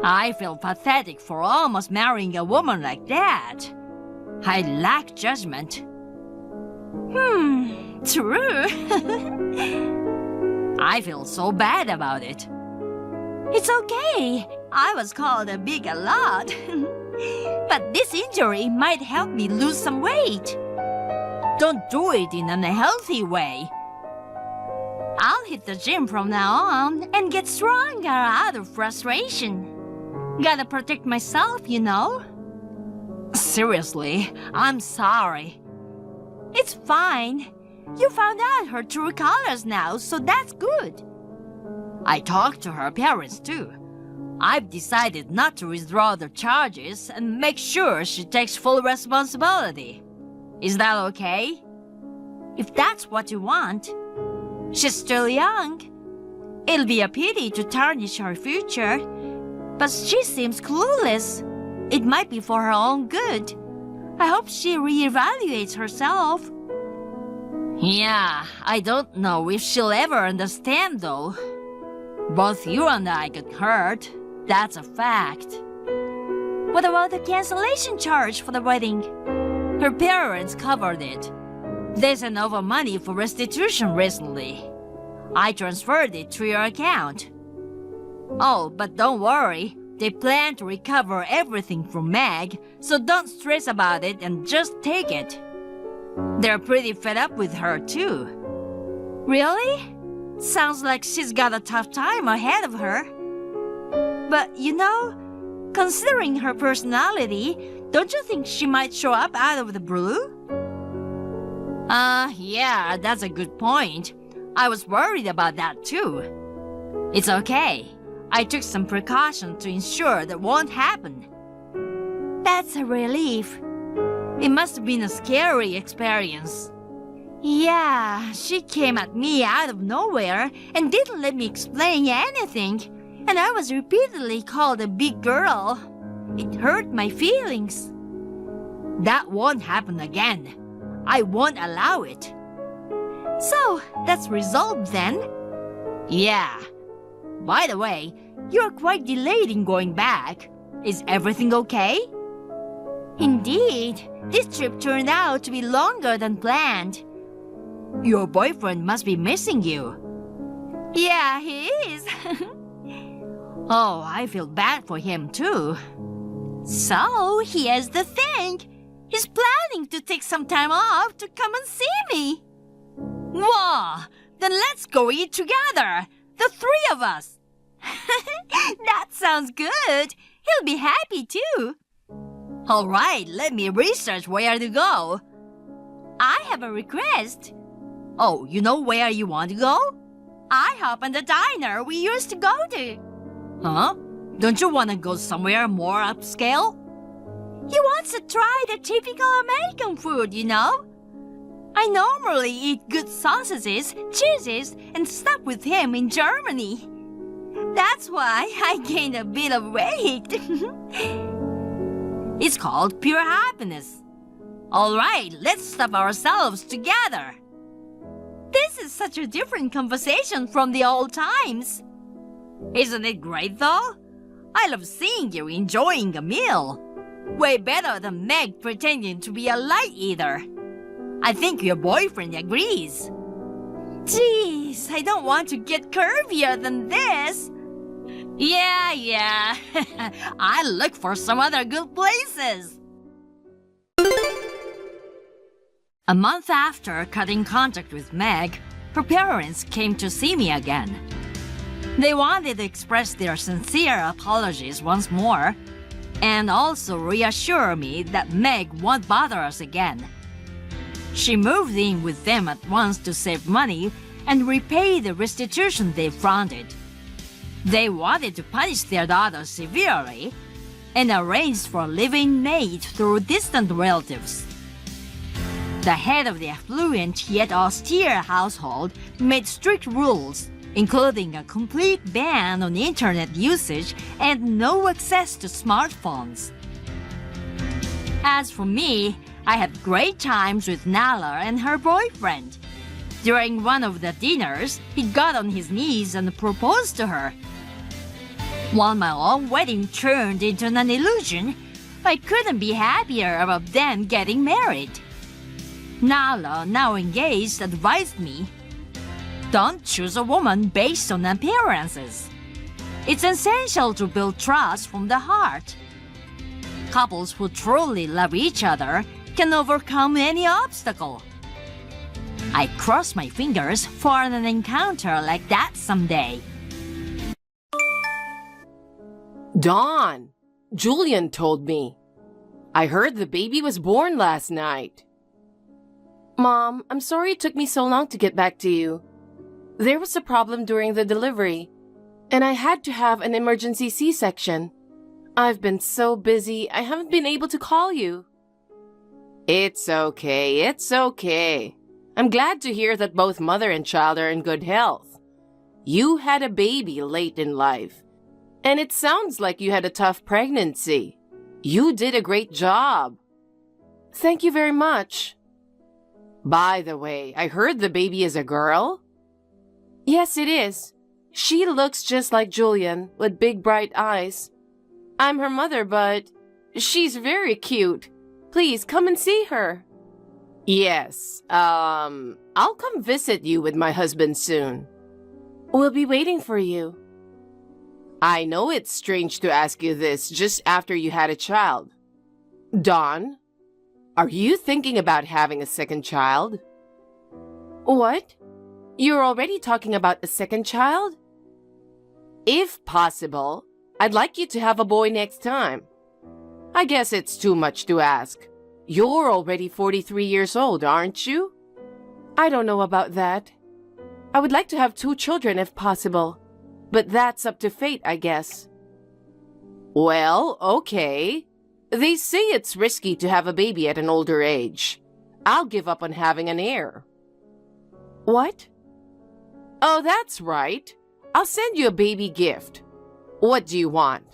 Speaker 5: I feel pathetic for almost marrying a woman like that. I lack judgment.
Speaker 4: True.
Speaker 5: I feel so bad about it.
Speaker 4: It's okay. I was called a big a lot. But this injury might help me lose some weight.
Speaker 5: Don't do it in an unhealthy way.
Speaker 4: I'll hit the gym from now on and get stronger out of frustration. Gotta protect myself, you know.
Speaker 5: Seriously, I'm sorry.
Speaker 4: It's fine. You found out her true colors now, so that's good.
Speaker 5: I talked to her parents too. I've decided not to withdraw the charges and make sure she takes full responsibility. Is that okay?
Speaker 4: If that's what you want. She's still young. It'll be a pity to tarnish her future. But she seems clueless. It might be for her own good. I hope she reevaluates herself.
Speaker 5: Yeah, I don't know if she'll ever understand though. Both you and I got hurt. That's a fact.
Speaker 4: What about the cancellation charge for the wedding?
Speaker 5: Her parents covered it. They sent over money for restitution recently. I transferred it to your account. Oh, but don't worry. They plan to recover everything from Meg, so don't stress about it and just take it. They're pretty fed up with her too.
Speaker 4: Really? Sounds like she's got a tough time ahead of her. But you know, considering her personality, don't you think she might show up out of the blue?
Speaker 5: Yeah, that's a good point. I was worried about that too. It's okay. I took some precaution to ensure that won't happen.
Speaker 4: That's a relief.
Speaker 5: It must have been a scary experience.
Speaker 4: Yeah, she came at me out of nowhere and didn't let me explain anything. And I was repeatedly called a big girl. It hurt my feelings.
Speaker 5: That won't happen again. I won't allow it.
Speaker 4: So, that's resolved then?
Speaker 5: Yeah. By the way, you're quite delayed in going back. Is everything okay?
Speaker 4: Indeed. This trip turned out to be longer than planned.
Speaker 5: Your boyfriend must be missing you.
Speaker 4: Yeah, he is.
Speaker 5: Oh, I feel bad for him too.
Speaker 4: So, here's the thing. He's planning to take some time off to come and see me.
Speaker 5: Wow! Then let's go eat together. The three of us.
Speaker 4: That sounds good. He'll be happy too.
Speaker 5: All right, let me research where to go. I have a request. Oh, you know where you want to go? IHOP and the diner we used to go to. Huh? Don't you want to go somewhere more upscale? He wants to try the typical American food, you know? I normally eat good sausages, cheeses, and stuff with him in Germany. That's why I gained a bit of weight. It's called pure happiness. All right, let's stuff ourselves together. This is such a different conversation from the old times. Isn't it great, though? I love seeing you enjoying a meal. Way better than Meg pretending to be a light eater. I think your boyfriend agrees. Jeez, I don't want to get curvier than this. Yeah. I'll look for some other good places. A month after cutting contact with Meg, her parents came to see me again. They wanted to express their sincere apologies once more, and also reassure me that Meg won't bother us again. She moved in with them at once to save money and repay the restitution they fronted. They wanted to punish their daughter severely and arranged for a live-in maid through distant relatives. The head of the affluent yet austere household made strict rules, including a complete ban on internet usage and no access to smartphones. As for me, I had great times with Nala and her boyfriend. During one of the dinners, he got on his knees and proposed to her. While my own wedding turned into an illusion, I couldn't be happier about them getting married. Nala, now engaged, advised me, don't choose a woman based on appearances. It's essential to build trust from the heart. Couples who truly love each other can overcome any obstacle. I cross my fingers for an encounter like that someday.
Speaker 6: Dawn, Julian told me. I heard the baby was born last night. Mom, I'm sorry it took me so long to get back to you. There was a problem during the delivery, and I had to have an emergency C-section. I've been so busy, I haven't been able to call you. It's okay. I'm glad to hear that both mother and child are in good health. You had a baby late in life, and it sounds like you had a tough pregnancy. You did a great job. Thank you very much. By the way, I heard the baby is a girl? Yes, it is. She looks just like Julian, with big bright eyes. I'm her mother, but she's very cute. Please come and see her. Yes, I'll come visit you with my husband soon. We'll be waiting for you. I know it's strange to ask you this just after you had a child. Dawn, are you thinking about having a second child? What? You're already talking about a second child? If possible, I'd like you to have a boy next time. I guess it's too much to ask. You're already 43 years old, aren't you? I don't know about that. I would like to have 2 children if possible, but that's up to fate, I guess. Well, okay. They say it's risky to have a baby at an older age. I'll give up on having an heir. What? Oh, that's right. I'll send you a baby gift. What do you want?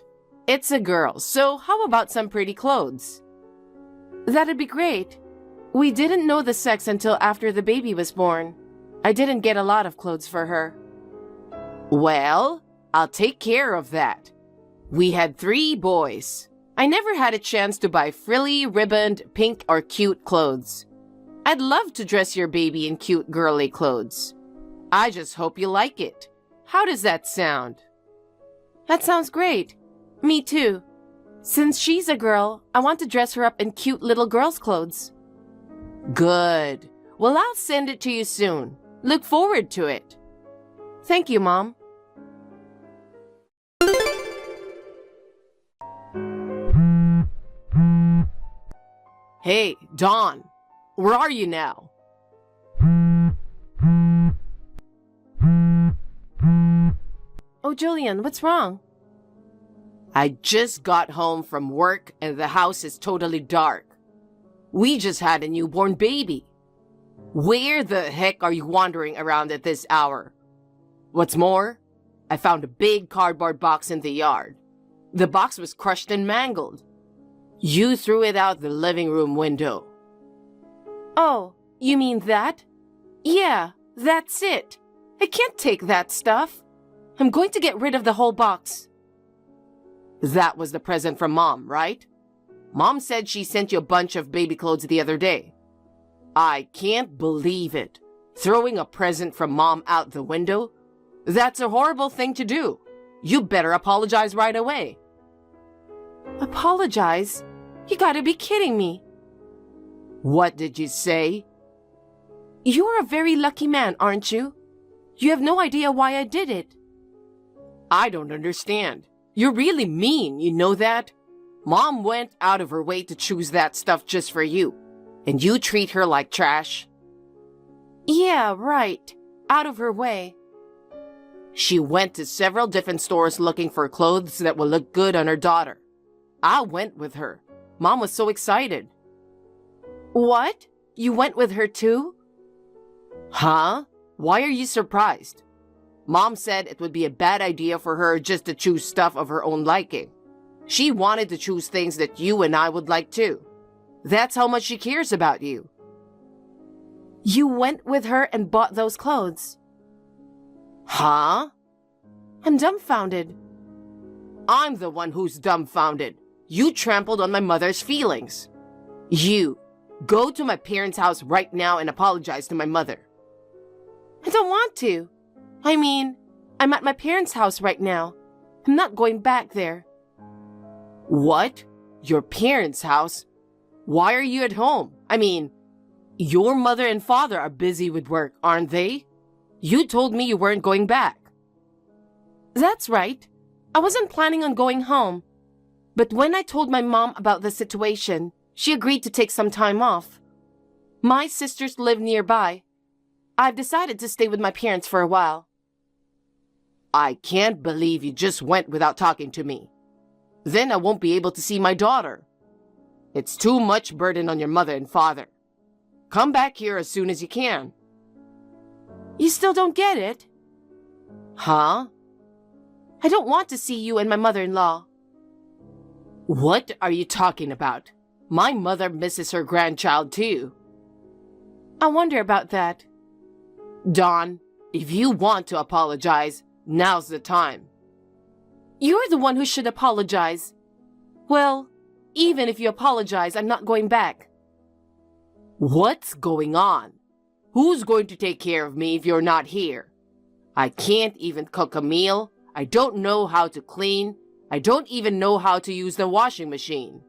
Speaker 6: It's a girl, so how about some pretty clothes? That'd be great. We didn't know the sex until after the baby was born. I didn't get a lot of clothes for her. Well, I'll take care of that. We had 3 boys. I never had a chance to buy frilly, ribboned, pink, or cute clothes. I'd love to dress your baby in cute girly clothes. I just hope you like it. How does that sound? That sounds great. Me too. Since she's a girl, I want to dress her up in cute little girl's clothes. Good. Well, I'll send it to you soon. Look forward to it. Thank you, Mom. Hey, Dawn. where are you now? Oh, Julian, what's wrong? I just got home from work and the house is totally dark. We just had a newborn baby. Where the heck are you wandering around at this hour? What's more, I found a big cardboard box in the yard. The box was crushed and mangled. You threw it out the living room window. Oh, you mean that? Yeah, that's it. I can't take that stuff. I'm going to get rid of the whole box. That was the present from Mom, right? Mom said she sent you a bunch of baby clothes the other day. I can't believe it. Throwing a present from Mom out the window? That's a horrible thing to do. You better apologize right away. Apologize? You gotta be kidding me. What did you say? You're a very lucky man, aren't you? You have no idea why I did it. I don't understand. You're really mean, you know that? Mom went out of her way to choose that stuff just for you, and you treat her like trash? Yeah, right. Out of her way. She went to several different stores looking for clothes that would look good on her daughter. I went with her. Mom was so excited. What? You went with her too? Huh? Why are you surprised? Mom said it would be a bad idea for her just to choose stuff of her own liking. She wanted to choose things that you and I would like too. That's how much she cares about you. You went with her and bought those clothes? Huh? I'm dumbfounded. I'm the one who's dumbfounded. You trampled on my mother's feelings. You, go to my parents' house right now and apologize to my mother. I don't want to. I mean, I'm at my parents' house right now. I'm not going back there. What? Your parents' house? Why are you at home? I mean, your mother and father are busy with work, aren't they? You told me you weren't going back. That's right. I wasn't planning on going home. But when I told my mom about the situation, she agreed to take some time off. My sisters live nearby. I've decided to stay with my parents for a while. I can't believe you just went without talking to me. Then I won't be able to see my daughter. It's too much burden on your mother and father. Come back here as soon as you can. You still don't get it? Huh? I don't want to see you and my mother-in-law. What are you talking about? My mother misses her grandchild too. I wonder about that. Dawn, if you want to apologize, now's the time. You're the one who should apologize. Well, even if you apologize, I'm not going back. What's going on? Who's going to take care of me if you're not here? I can't even cook a meal. I don't know how to clean. I don't even know how to use the washing machine.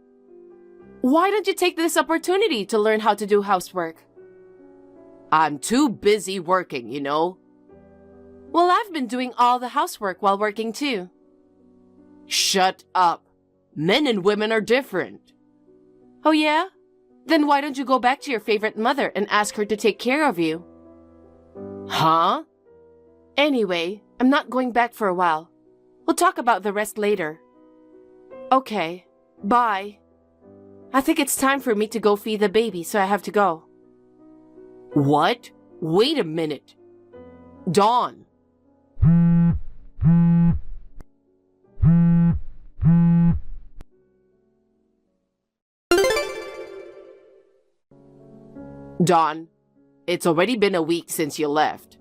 Speaker 6: Why don't you take this opportunity to learn how to do housework? I'm too busy working, you know. Well, I've been doing all the housework while working too. Shut up. Men and women are different. Oh yeah? Then why don't you go back to your favorite mother and ask her to take care of you? Huh? Anyway, I'm not going back for a while. We'll talk about the rest later. Okay, bye. I think it's time for me to go feed the baby, so I have to go. What? Wait a minute. Dawn. Dawn, it's already been a week since you left.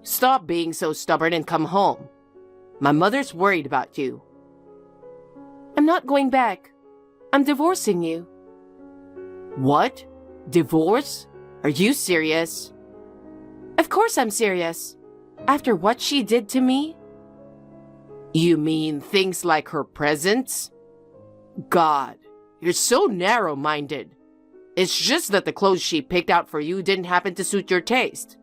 Speaker 6: Stop being so stubborn and come home. My mother's worried about you. I'm not going back. I'm divorcing you. What? Divorce? Are you serious? Of course I'm serious. After what she did to me? You mean things like her presents? God, you're so narrow-minded. It's just that the clothes she picked out for you didn't happen to suit your taste.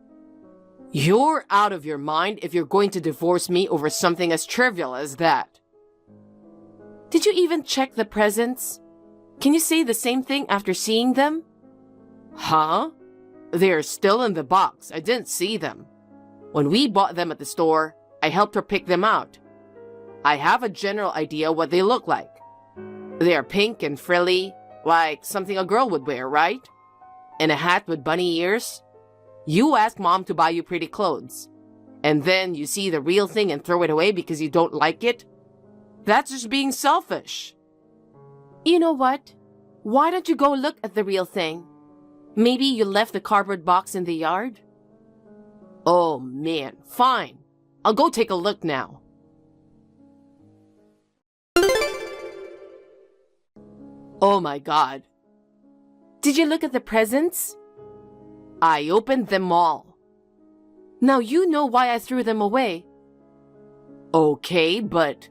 Speaker 6: You're out of your mind if you're going to divorce me over something as trivial as that. Did you even check the presents? Can you say the same thing after seeing them? Huh? They're still in the box. I didn't see them. When we bought them at the store, I helped her pick them out. I have a general idea what they look like. They are pink and frilly, like something a girl would wear, right? And a hat with bunny ears. You ask Mom to buy you pretty clothes, and then you see the real thing and throw it away because you don't like it? That's just being selfish.
Speaker 3: You know what? Why don't you go look at the real thing? Maybe you left the cardboard box in the yard?
Speaker 6: Oh man, fine. I'll go take a look now. Oh my God.
Speaker 3: Did you look at the presents?
Speaker 6: I opened them all.
Speaker 3: Now you know why I threw them away.
Speaker 6: Okay, but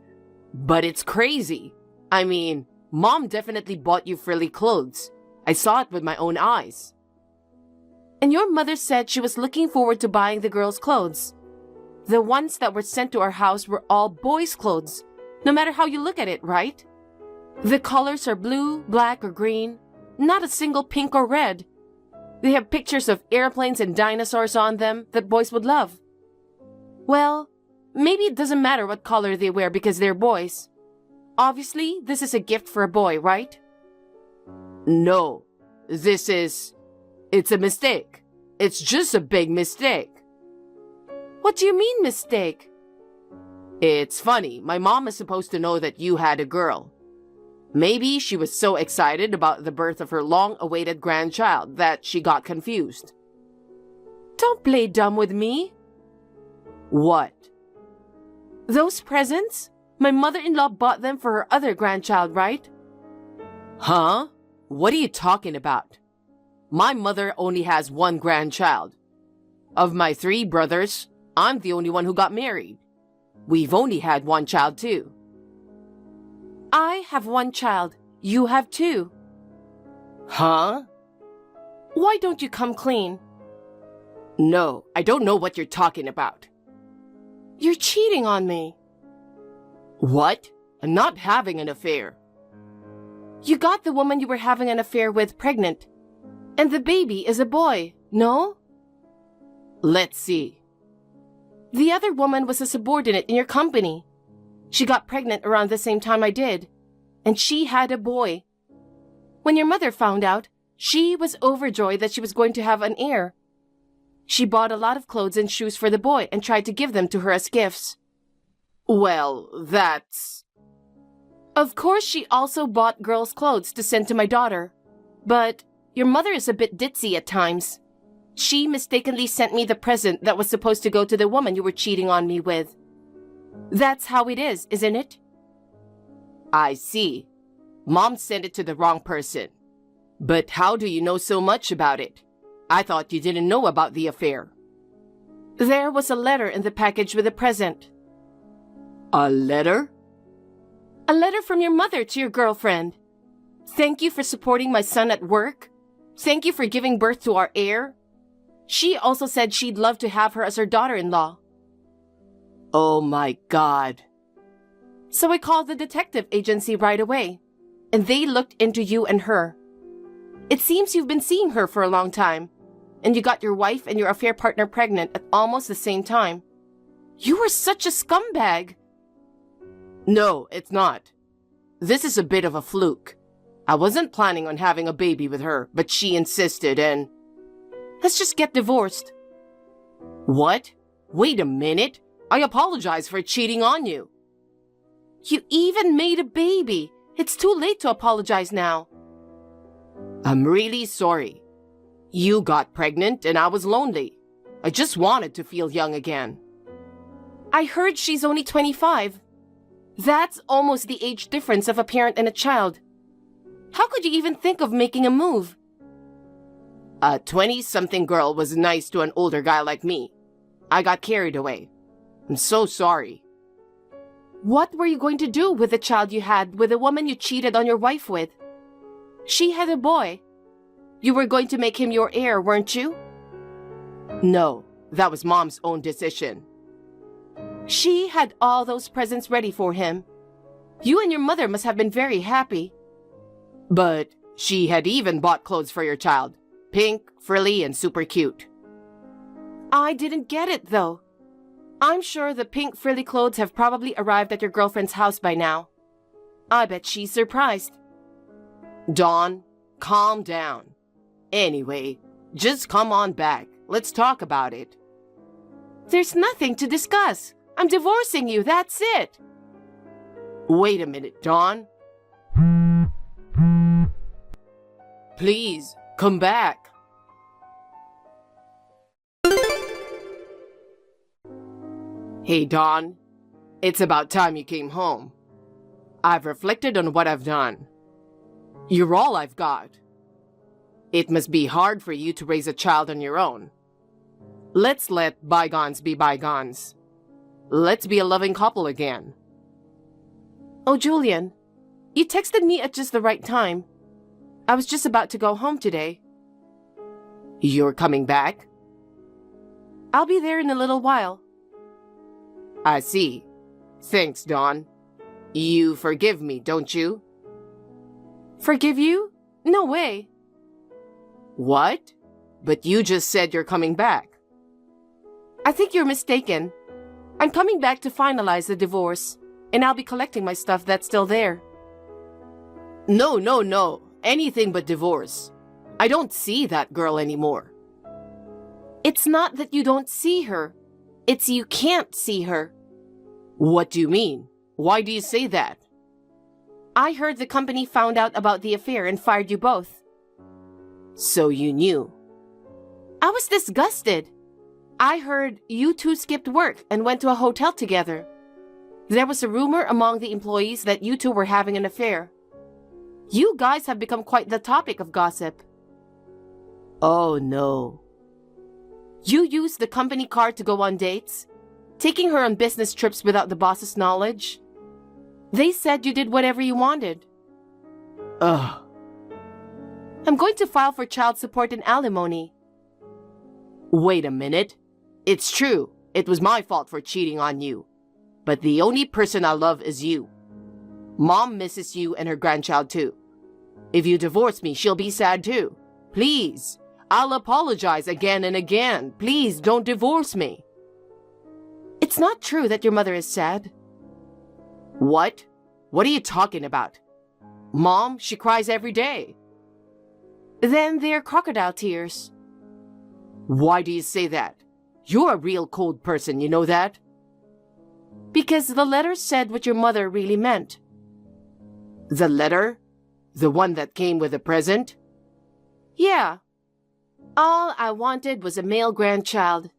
Speaker 6: it's crazy. I mean, Mom definitely bought you frilly clothes. I saw it with my own eyes.
Speaker 3: And your mother said she was looking forward to buying the girls' clothes. The ones that were sent to our house were all boys' clothes, no matter how you look at it, right? The colors are blue, black, or green, not a single pink or red. They have pictures of airplanes and dinosaurs on them that boys would love. Well, maybe it doesn't matter what color they wear because they're boys. Obviously, this is a gift for a boy, right?
Speaker 6: No, it's a mistake. It's just a big mistake.
Speaker 3: What do you mean, mistake?
Speaker 6: It's funny, my mom is supposed to know that you had a girl. Maybe she was so excited about the birth of her long-awaited grandchild that she got confused.
Speaker 3: Don't play dumb with me.
Speaker 6: What?
Speaker 3: Those presents? My mother-in-law bought them for her other grandchild, right?
Speaker 6: Huh? What are you talking about? My mother only has one grandchild. Of my 3 brothers, I'm the only one who got married. We've only had one child too.
Speaker 3: I have 1 child. You have 2.
Speaker 6: Huh?
Speaker 3: Why don't you come clean?
Speaker 6: No, I don't know what you're talking about.
Speaker 3: You're cheating on me.
Speaker 6: What? I'm not having an affair.
Speaker 3: You got the woman you were having an affair with pregnant. And the baby is a boy, no?
Speaker 6: Let's see.
Speaker 3: The other woman was a subordinate in your company. She got pregnant around the same time I did. And she had a boy. When your mother found out, she was overjoyed that she was going to have an heir. She bought a lot of clothes and shoes for the boy and tried to give them to her as gifts.
Speaker 6: Well, that's...
Speaker 3: Of course, she also bought girls' clothes to send to my daughter. But your mother is a bit ditzy at times. She mistakenly sent me the present that was supposed to go to the woman you were cheating on me with. That's how it is, isn't it?
Speaker 6: I see. Mom sent it to the wrong person. But how do you know so much about it? I thought you didn't know about the affair.
Speaker 3: There was a letter in the package with the present.
Speaker 6: A letter?
Speaker 3: A letter from your mother to your girlfriend. Thank you for supporting my son at work. Thank you for giving birth to our heir. She also said she'd love to have her as her daughter-in-law.
Speaker 6: Oh my God.
Speaker 3: So I called the detective agency right away, and they looked into you and her. It seems you've been seeing her for a long time, and you got your wife and your affair partner pregnant at almost the same time. You were such a scumbag.
Speaker 6: No, it's not. This is a bit of a fluke. I wasn't planning on having a baby with her, but she insisted and...
Speaker 3: Let's just get divorced.
Speaker 6: What? Wait a minute. I apologize for cheating on you.
Speaker 3: You even made a baby. It's too late to apologize now.
Speaker 6: I'm really sorry. You got pregnant and I was lonely. I just wanted to feel young again.
Speaker 3: I heard she's only 25. That's almost the age difference of a parent and a child. How could you even think of making a move?
Speaker 6: A 20-something girl was nice to an older guy like me. I got carried away. I'm so sorry.
Speaker 3: What were you going to do with the child you had with the woman you cheated on your wife with? She had a boy. You were going to make him your heir, weren't you?
Speaker 6: No, that was Mom's own decision.
Speaker 3: She had all those presents ready for him. You and your mother must have been very happy.
Speaker 6: But she had even bought clothes for your child. Pink, frilly, and super cute. I didn't get it, though. I'm sure the pink frilly clothes have probably arrived at your girlfriend's house by now. I bet she's surprised. Dawn, calm down. Anyway, just come on back. Let's talk about it. There's nothing to discuss. I'm divorcing you, that's it. Wait a minute, Dawn. Please, come back. Hey, Dawn. It's about time you came home. I've reflected on what I've done. You're all I've got. It must be hard for you to raise a child on your own. Let's let bygones be bygones. Let's be a loving couple again. Oh, Julian, you texted me at just the right time. I was just about to go home today. You're coming back? I'll be there in a little while. I see. Thanks, Dawn. You forgive me, don't you? Forgive you? No way. What? But you just said you're coming back. I think you're mistaken. I'm coming back to finalize the divorce, and I'll be collecting my stuff that's still there. No. Anything but divorce. I don't see that girl anymore. It's not that you don't see her. It's you can't see her. What do you mean? Why do you say that? I heard the company found out about the affair and fired you both. So you knew. I was disgusted. I heard you two skipped work and went to a hotel together. There was a rumor among the employees that you two were having an affair. You guys have become quite the topic of gossip. Oh no. You used the company car to go on dates, taking her on business trips without the boss's knowledge. They said you did whatever you wanted. Ugh. I'm going to file for child support and alimony. Wait a minute. It's true. It was my fault for cheating on you. But the only person I love is you. Mom misses you and her grandchild too. If you divorce me, she'll be sad too. Please. I'll apologize again and again. Please don't divorce me. It's not true that your mother is sad. What? What are you talking about? Mom, she cries every day. Then they're crocodile tears. Why do you say that? You're a real cold person, you know that? Because the letter said what your mother really meant. The letter? The one that came with the present? Yeah. All I wanted was a male grandchild.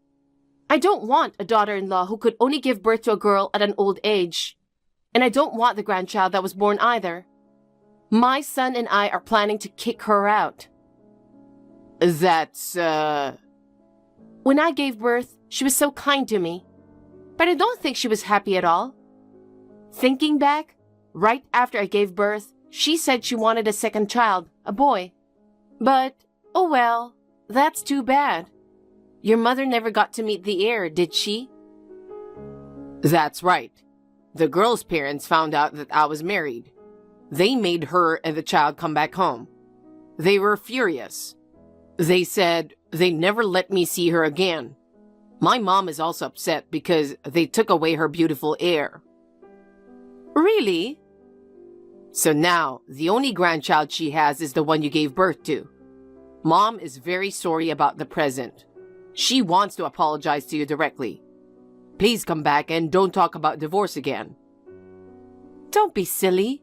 Speaker 6: I don't want a daughter-in-law who could only give birth to a girl at an old age. And I don't want the grandchild that was born either. My son and I are planning to kick her out. That's, When I gave birth, she was so kind to me. But I don't think she was happy at all. Thinking back, right after I gave birth, she said she wanted a second child, a boy. But, oh well, that's too bad. Your mother never got to meet the heir, did she? That's right. The girl's parents found out that I was married. They made her and the child come back home. They were furious. They said they never let me see her again. My mom is also upset because they took away her beautiful heir. Really? So now, the only grandchild she has is the one you gave birth to. Mom is very sorry about the present. She wants to apologize to you directly. Please come back and don't talk about divorce again. Don't be silly.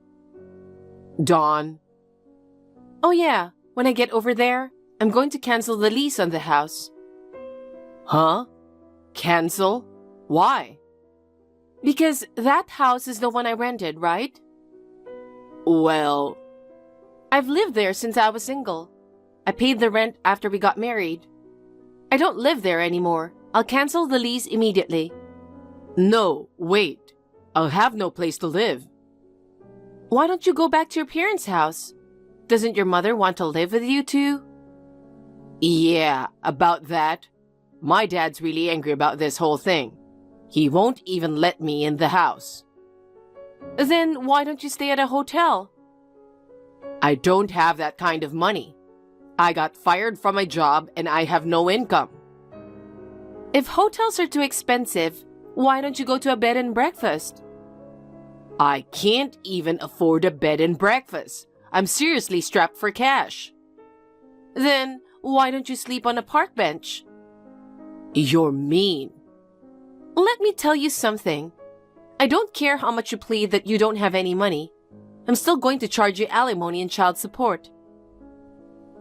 Speaker 6: Dawn. Oh yeah, when I get over there, I'm going to cancel the lease on the house. Huh? Cancel? Why? Because that house is the one I rented, right? Well, I've lived there since I was single. I paid the rent after we got married. I don't live there anymore. I'll cancel the lease immediately. No, wait. I'll have no place to live. Why don't you go back to your parents' house? Doesn't your mother want to live with you too? Yeah, about that. My dad's really angry about this whole thing. He won't even let me in the house. Then why don't you stay at a hotel? I don't have that kind of money. I got fired from my job and I have no income. If hotels are too expensive, why don't you go to a bed and breakfast? I can't even afford a bed and breakfast. I'm seriously strapped for cash. Then why don't you sleep on a park bench? You're mean. Let me tell you something. I don't care how much you plead that you don't have any money. I'm still going to charge you alimony and child support.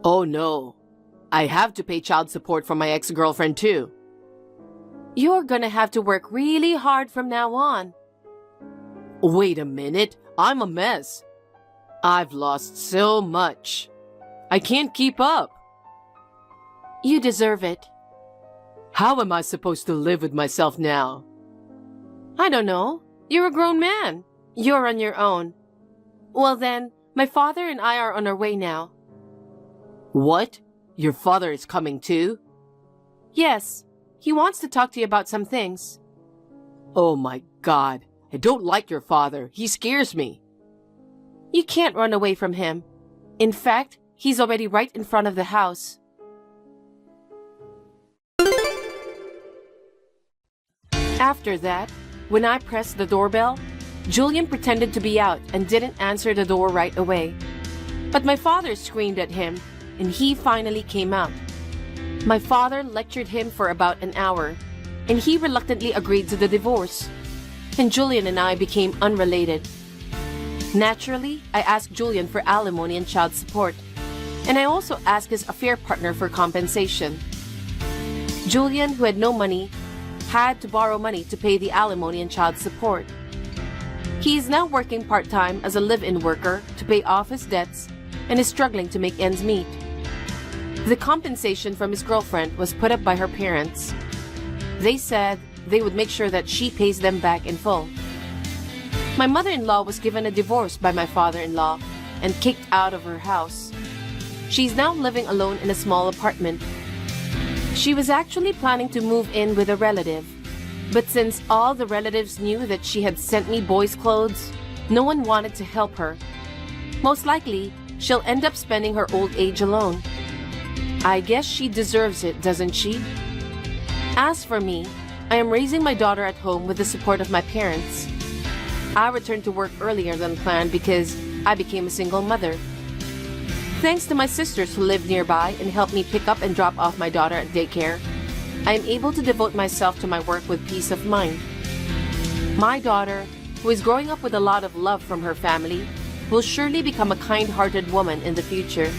Speaker 6: Oh no. I have to pay child support for my ex-girlfriend too. You're gonna have to work really hard from now on. Wait a minute. I'm a mess. I've lost so much. I can't keep up. You deserve it. How am I supposed to live with myself now? I don't know. You're a grown man. You're on your own. Well then, my father and I are on our way now. What? Your father is coming too? Yes. He wants to talk to you about some things. Oh my God. I don't like your father. He scares me. You can't run away from him. In fact, he's already right in front of the house. After that, when I pressed the doorbell, Julian pretended to be out and didn't answer the door right away. But my father screamed at him, and he finally came out. My father lectured him for about an hour, and he reluctantly agreed to the divorce. And Julian and I became unrelated. Naturally, I asked Julian for alimony and child support, and I also asked his affair partner for compensation. Julian, who had no money, had to borrow money to pay the alimony and child support. He is now working part-time as a live-in worker to pay off his debts and is struggling to make ends meet. The compensation from his girlfriend was put up by her parents. They said they would make sure that she pays them back in full. My mother-in-law was given a divorce by my father-in-law and kicked out of her house. She's now living alone in a small apartment. She was actually planning to move in with a relative, but since all the relatives knew that she had sent me boys' clothes, no one wanted to help her. Most likely, she'll end up spending her old age alone. I guess she deserves it, doesn't she? As for me, I am raising my daughter at home with the support of my parents. I returned to work earlier than planned because I became a single mother. Thanks to my sisters who live nearby and help me pick up and drop off my daughter at daycare, I am able to devote myself to my work with peace of mind. My daughter, who is growing up with a lot of love from her family, will surely become a kind-hearted woman in the future.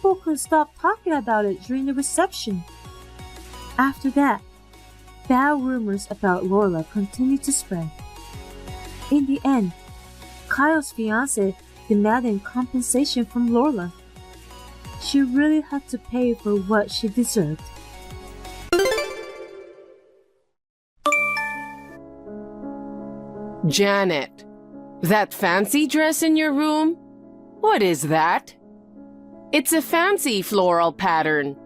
Speaker 7: people couldn't stop talking about it during the reception. After that, bad rumors about Lorla continued to spread. In the end, Kyle's fiancé demanded compensation from Lorla. She really had to pay for what she deserved.
Speaker 6: Janet, that fancy dress in your room? What is that? It's a fancy floral pattern,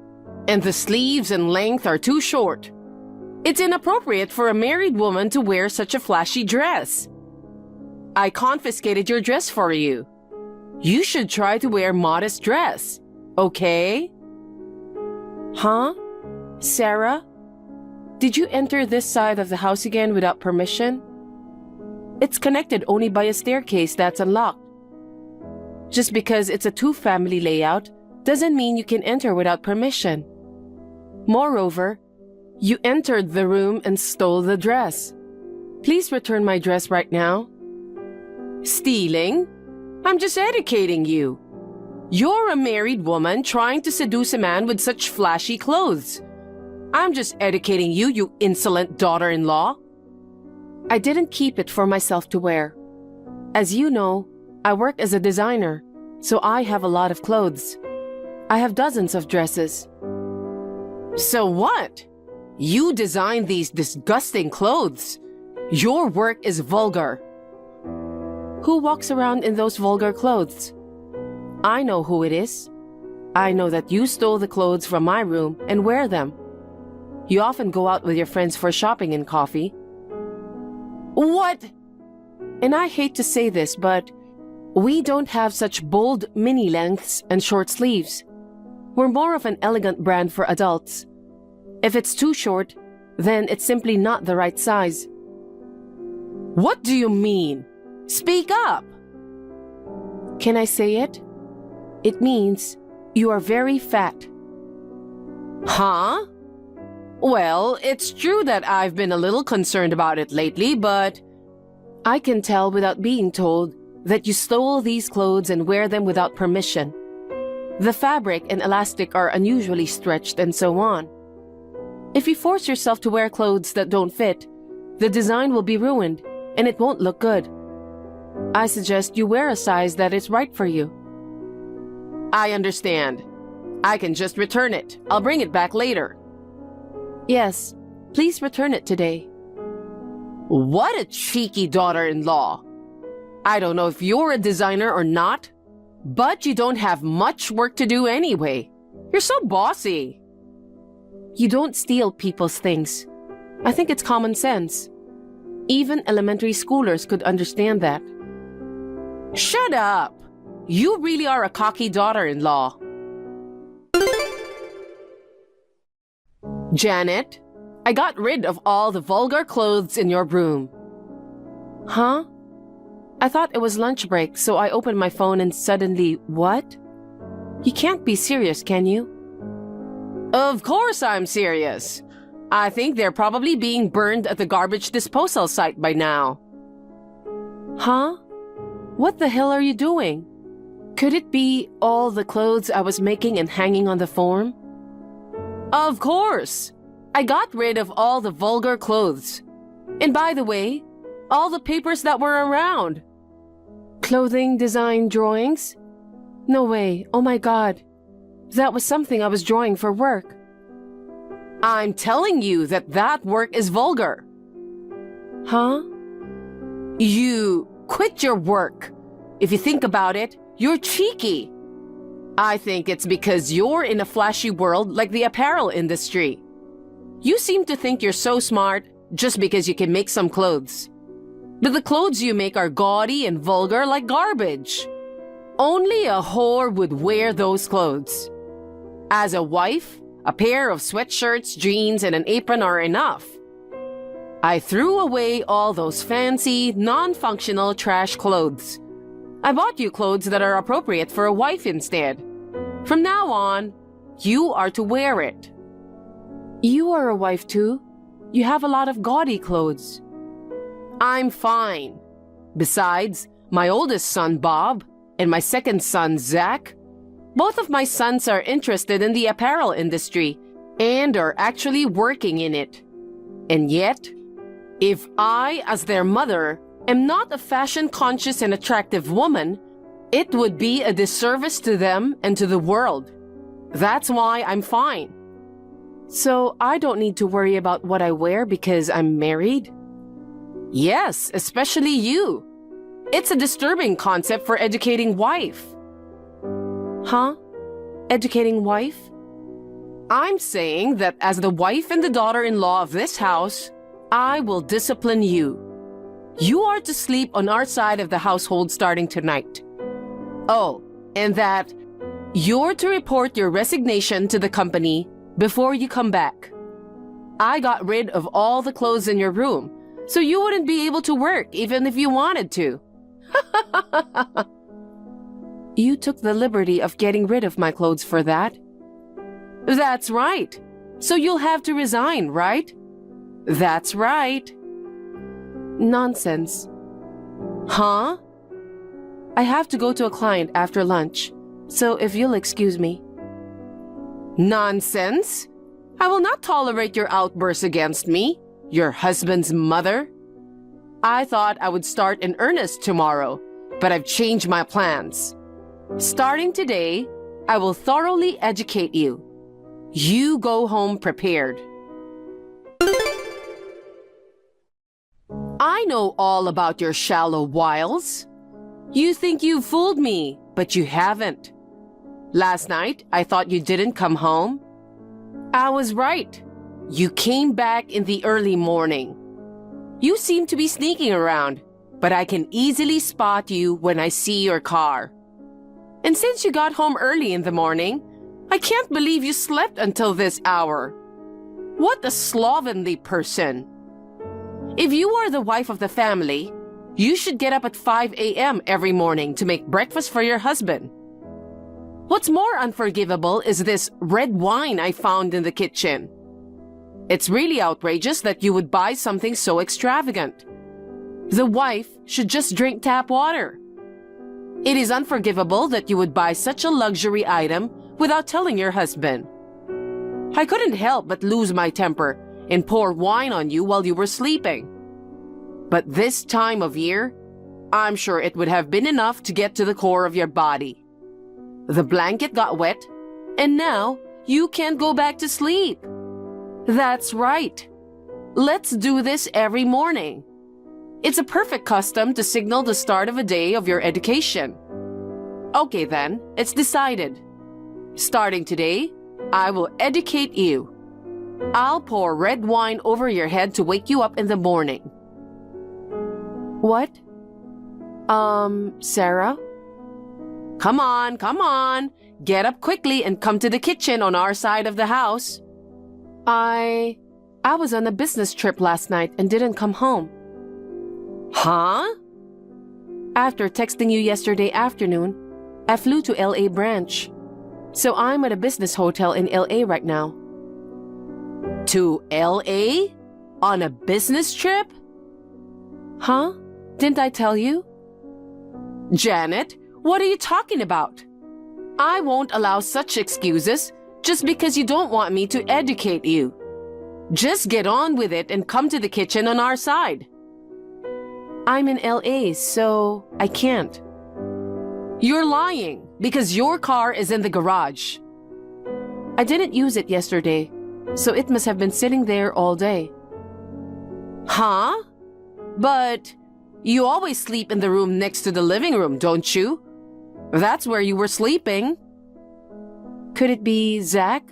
Speaker 6: and the sleeves and length are too short. It's inappropriate for a married woman to wear such a flashy dress. I confiscated your dress for you. You should try to wear modest dress, okay? Huh? Sarah? Did you enter this side of the house again without permission? It's connected only by a staircase that's unlocked. Just because it's a two-family layout doesn't mean you can enter without permission. Moreover, you entered the room and stole the dress. Please return my dress right now. Stealing? I'm just educating you. You're a married woman trying to seduce a man with such flashy clothes. I'm just educating you, you insolent daughter-in-law. I didn't keep it for myself to wear. As you know, I work as a designer, so I have a lot of clothes. I have dozens of dresses. So what? You designed these disgusting clothes. Your work is vulgar. Who walks around in those vulgar clothes? I know who it is. I know that you stole the clothes from my room and wear them. You often go out with your friends for shopping and coffee. What? And I hate to say this, but we don't have such bold mini lengths and short sleeves. We're more of an elegant brand for adults. If it's too short, then it's simply not the right size. What do you mean? Speak up! Can I say it? It means you are very fat. Huh? Well, it's true that I've been a little concerned about it lately, but I can tell without being told that you stole these clothes and wear them without permission. The fabric and elastic are unusually stretched and so on. If you force yourself to wear clothes that don't fit, the design will be ruined and it won't look good. I suggest you wear a size that is right for you. I understand. I can just return it. I'll bring it back later. Yes, please return it today. What a cheeky daughter-in-law. I don't know if you're a designer or not, but you don't have much work to do anyway. You're so bossy. You don't steal people's things. I think it's common sense. Even elementary schoolers could understand that. Shut up! You really are a cocky daughter-in-law. Janet, I got rid of all the vulgar clothes in your room. Huh? I thought it was lunch break, so I opened my phone and suddenly, what? You can't be serious, can you? Of course I'm serious. I think they're probably being burned at the garbage disposal site by now. Huh? What the hell are you doing? Could it be all the clothes I was making and hanging on the form? Of course! I got rid of all the vulgar clothes. And by the way, all the papers that were around. Clothing design drawings? No way, oh my god. That was something I was drawing for work. I'm telling you that that work is vulgar. Huh? You quit your work. If you think about it, you're cheeky. I think it's because you're in a flashy world like the apparel industry. You seem to think you're so smart just because you can make some clothes. But the clothes you make are gaudy and vulgar like garbage. Only a whore would wear those clothes. As a wife, a pair of sweatshirts, jeans, and an apron are enough. I threw away all those fancy, non-functional trash clothes. I bought you clothes that are appropriate for a wife instead. From now on, you are to wear it. You are a wife too. You have a lot of gaudy clothes. I'm fine. Besides, my oldest son, Bob, and my second son, Zach, Both of my sons are interested in the apparel industry and are actually working in it. And yet, if I, as their mother, am not a fashion-conscious and attractive woman, it would be a disservice to them and to the world. That's why I'm fine. So I don't need to worry about what I wear because I'm married? Yes, especially you. It's a disturbing concept for educating wife. Huh? Educating wife? I'm saying that as the wife and the daughter-in-law of this house, I will discipline you. You are to sleep on our side of the household starting tonight. Oh, and that you're to report your resignation to the company before you come back. I got rid of all the clothes in your room, so you wouldn't be able to work even if you wanted to. You took the liberty of getting rid of my clothes for that? That's right. So you'll have to resign, right? That's right. Nonsense. Huh? I have to go to a client after lunch, so if you'll excuse me. Nonsense? I will not tolerate your outbursts against me, your husband's mother. I thought I would start in earnest tomorrow, but I've changed my plans. Starting today, I will thoroughly educate you. You go home prepared. I know all about your shallow wiles. You think you fooled me, but you haven't. Last night, I thought you didn't come home. I was right. You came back in the early morning. You seem to be sneaking around, but I can easily spot you when I see your car. And since you got home early in the morning, I can't believe you slept until this hour. What a slovenly person. If you are the wife of the family, you should get up at 5 a.m. every morning to make breakfast for your husband. What's more unforgivable is this red wine I found in the kitchen. It's really outrageous that you would buy something so extravagant. The wife should just drink tap water. It is unforgivable that you would buy such a luxury item without telling your husband. I couldn't help but lose my temper and pour wine on you while you were sleeping. But this time of year, I'm sure it would have been enough to get to the core of your body. The blanket got wet, and now you can't go back to sleep. That's right. Let's do this every morning. It's a perfect custom to signal the start of a day of your education. Okay then, it's decided. Starting today, I will educate you. I'll pour red wine over your head to wake you up in the morning. What? Sarah? Come on. Get up quickly and come to the kitchen on our side of the house. I was on a business trip last night and didn't come home. Huh? After texting you yesterday afternoon, I flew to LA branch. So I'm at a business hotel in LA right now. To LA? On a business trip? Huh? Didn't I tell you? Janet, what are you talking about? I won't allow such excuses just because you don't want me to educate you. Just get on with it and come to the kitchen on our side. I'm in LA, so I can't. You're lying because your car is in the garage. I didn't use it yesterday, so it must have been sitting there all day. Huh? But you always sleep in the room next to the living room, don't you? That's where you were sleeping. Could it be Zach?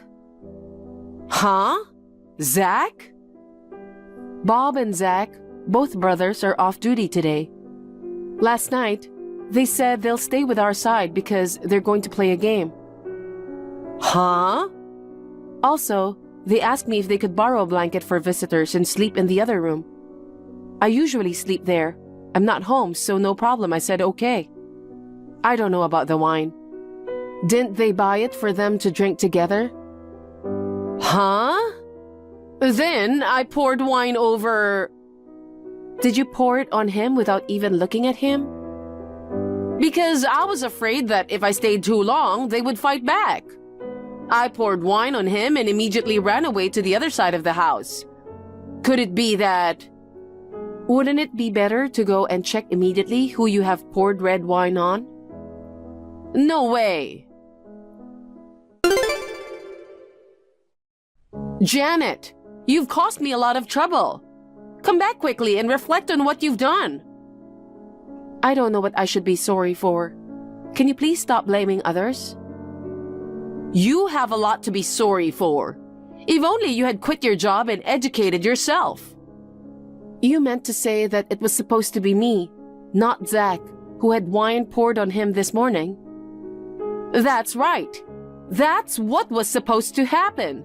Speaker 6: Huh? Zach? Bob and Zach, both brothers, are off duty today. Last night, they said they'll stay with our side because they're going to play a game. Huh? Also, they asked me if they could borrow a blanket for visitors and sleep in the other room. I usually sleep there. I'm not home, so no problem. I said okay. I don't know about the wine. Didn't they buy it for them to drink together? Huh? Then I poured wine over... Did you pour it on him without even looking at him? Because I was afraid that if I stayed too long, they would fight back. I poured wine on him and immediately ran away to the other side of the house. Could it be that... Wouldn't it be better to go and check immediately who you have poured red wine on? No way. Janet, you've caused me a lot of trouble. Come back quickly and reflect on what you've done. I don't know what I should be sorry for. Can you please stop blaming others? You have a lot to be sorry for. If only you had quit your job and educated yourself. You meant to say that it was supposed to be me, not Zach, who had wine poured on him this morning. That's right. That's what was supposed to happen.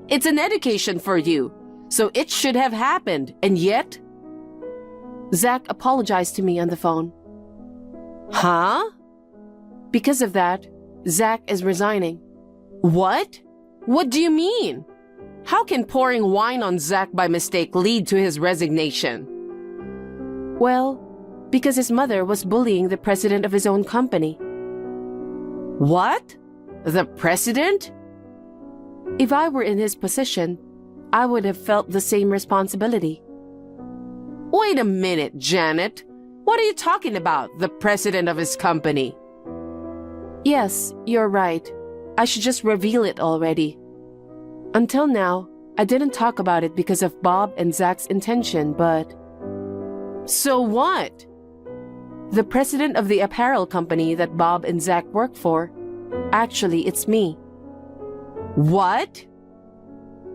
Speaker 6: It's an education for you, so it should have happened, and yet... Zach apologized to me on the phone. Huh? Because of that, Zach is resigning. What? What do you mean? How can pouring wine on Zach by mistake lead to his resignation? Well, because his mother was bullying the president of his own company. What? The president? If I were in his position, I would have felt the same responsibility. Wait a minute, Janet. What are you talking about, the president of his company? Yes, you're right. I should just reveal it already. Until now, I didn't talk about it because of Bob and Zach's intention, but... So what? The president of the apparel company that Bob and Zach work for, actually, it's me. What?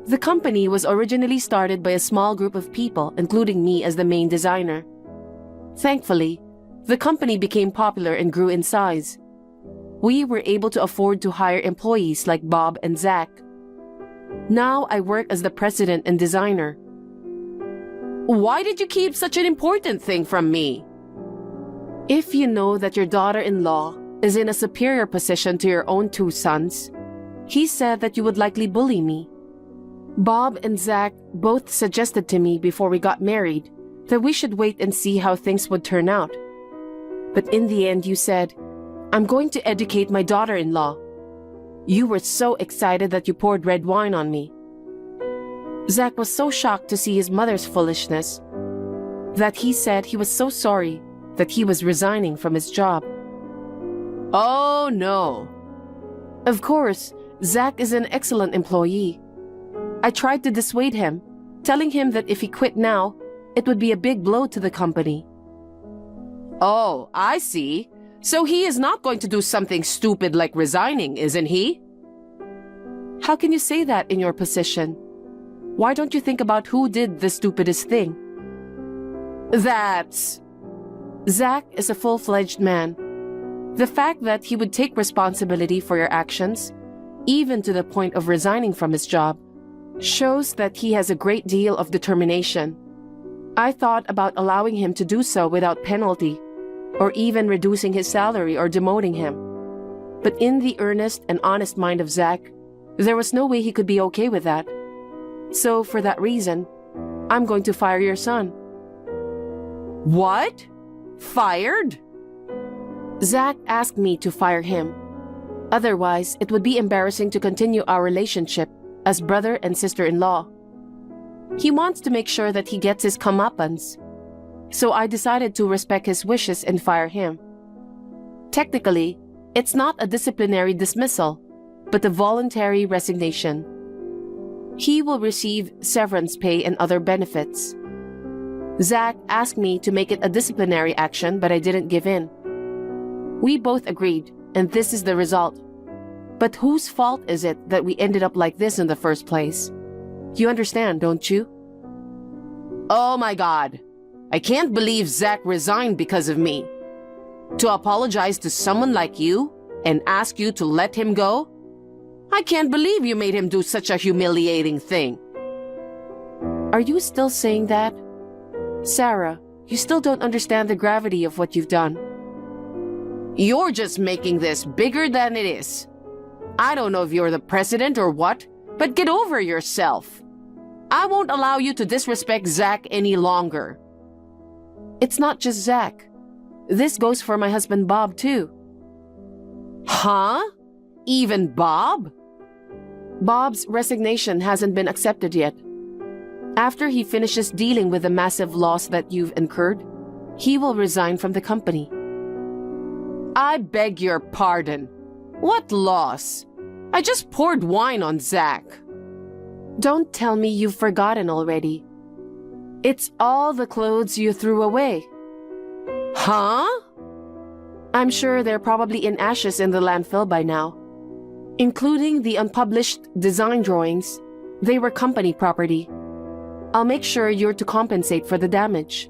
Speaker 6: The company was originally started by a small group of people, including me as the main designer. Thankfully, the company became popular and grew in size. We were able to afford to hire employees like Bob and Zach. Now I work as the president and designer. Why did you keep such an important thing from me? If you know that your daughter-in-law is in a superior position to your own two sons, he said that you would likely bully me. Bob and Zach both suggested to me before we got married that we should wait and see how things would turn out. But in the end, you said, I'm going to educate my daughter-in-law. You were so excited that you poured red wine on me. Zach was so shocked to see his mother's foolishness that he said he was so sorry that he was resigning from his job. Oh no. Of course, Zach is an excellent employee. I tried to dissuade him, telling him that if he quit now, it would be a big blow to the company. Oh, I see. So he is not going to do something stupid like resigning, isn't he? How can you say that in your position? Why don't you think about who did the stupidest thing? That's... Zach is a full-fledged man. The fact that he would take responsibility for your actions, even to the point of resigning from his job, shows that he has a great deal of determination. I thought about allowing him to do so without penalty, or even reducing his salary or demoting him. But in the earnest and honest mind of Zach, there was no way he could be okay with that. So for that reason, I'm going to fire your son. What? Fired? Zach asked me to fire him. Otherwise, it would be embarrassing to continue our relationship as brother and sister-in-law. He wants to make sure that he gets his comeuppance. So I decided to respect his wishes and fire him. Technically, it's not a disciplinary dismissal, but a voluntary resignation. He will receive severance pay and other benefits. Zach asked me to make it a disciplinary action, but I didn't give in. We both agreed, and this is the result. But whose fault is it that we ended up like this in the first place? You understand, don't you? Oh my God. I can't believe Zach resigned because of me. To apologize to someone like you and ask you to let him go? I can't believe you made him do such a humiliating thing. Are you still saying that? Sarah, you still don't understand the gravity of what you've done. You're just making this bigger than it is. I don't know if you're the president or what, but get over yourself. I won't allow you to disrespect Zach any longer. It's not just Zach. this goes for my husband Bob too. Huh? Even Bob? Bob's resignation hasn't been accepted yet. After he finishes dealing with the massive loss that you've incurred, he will resign from the company. I beg your pardon. What loss? I just poured wine on Zach. Don't tell me you've forgotten already. It's all the clothes you threw away. Huh? I'm sure they're probably in ashes in the landfill by now. Including the unpublished design drawings, they were company property. I'll make sure you're to compensate for the damage.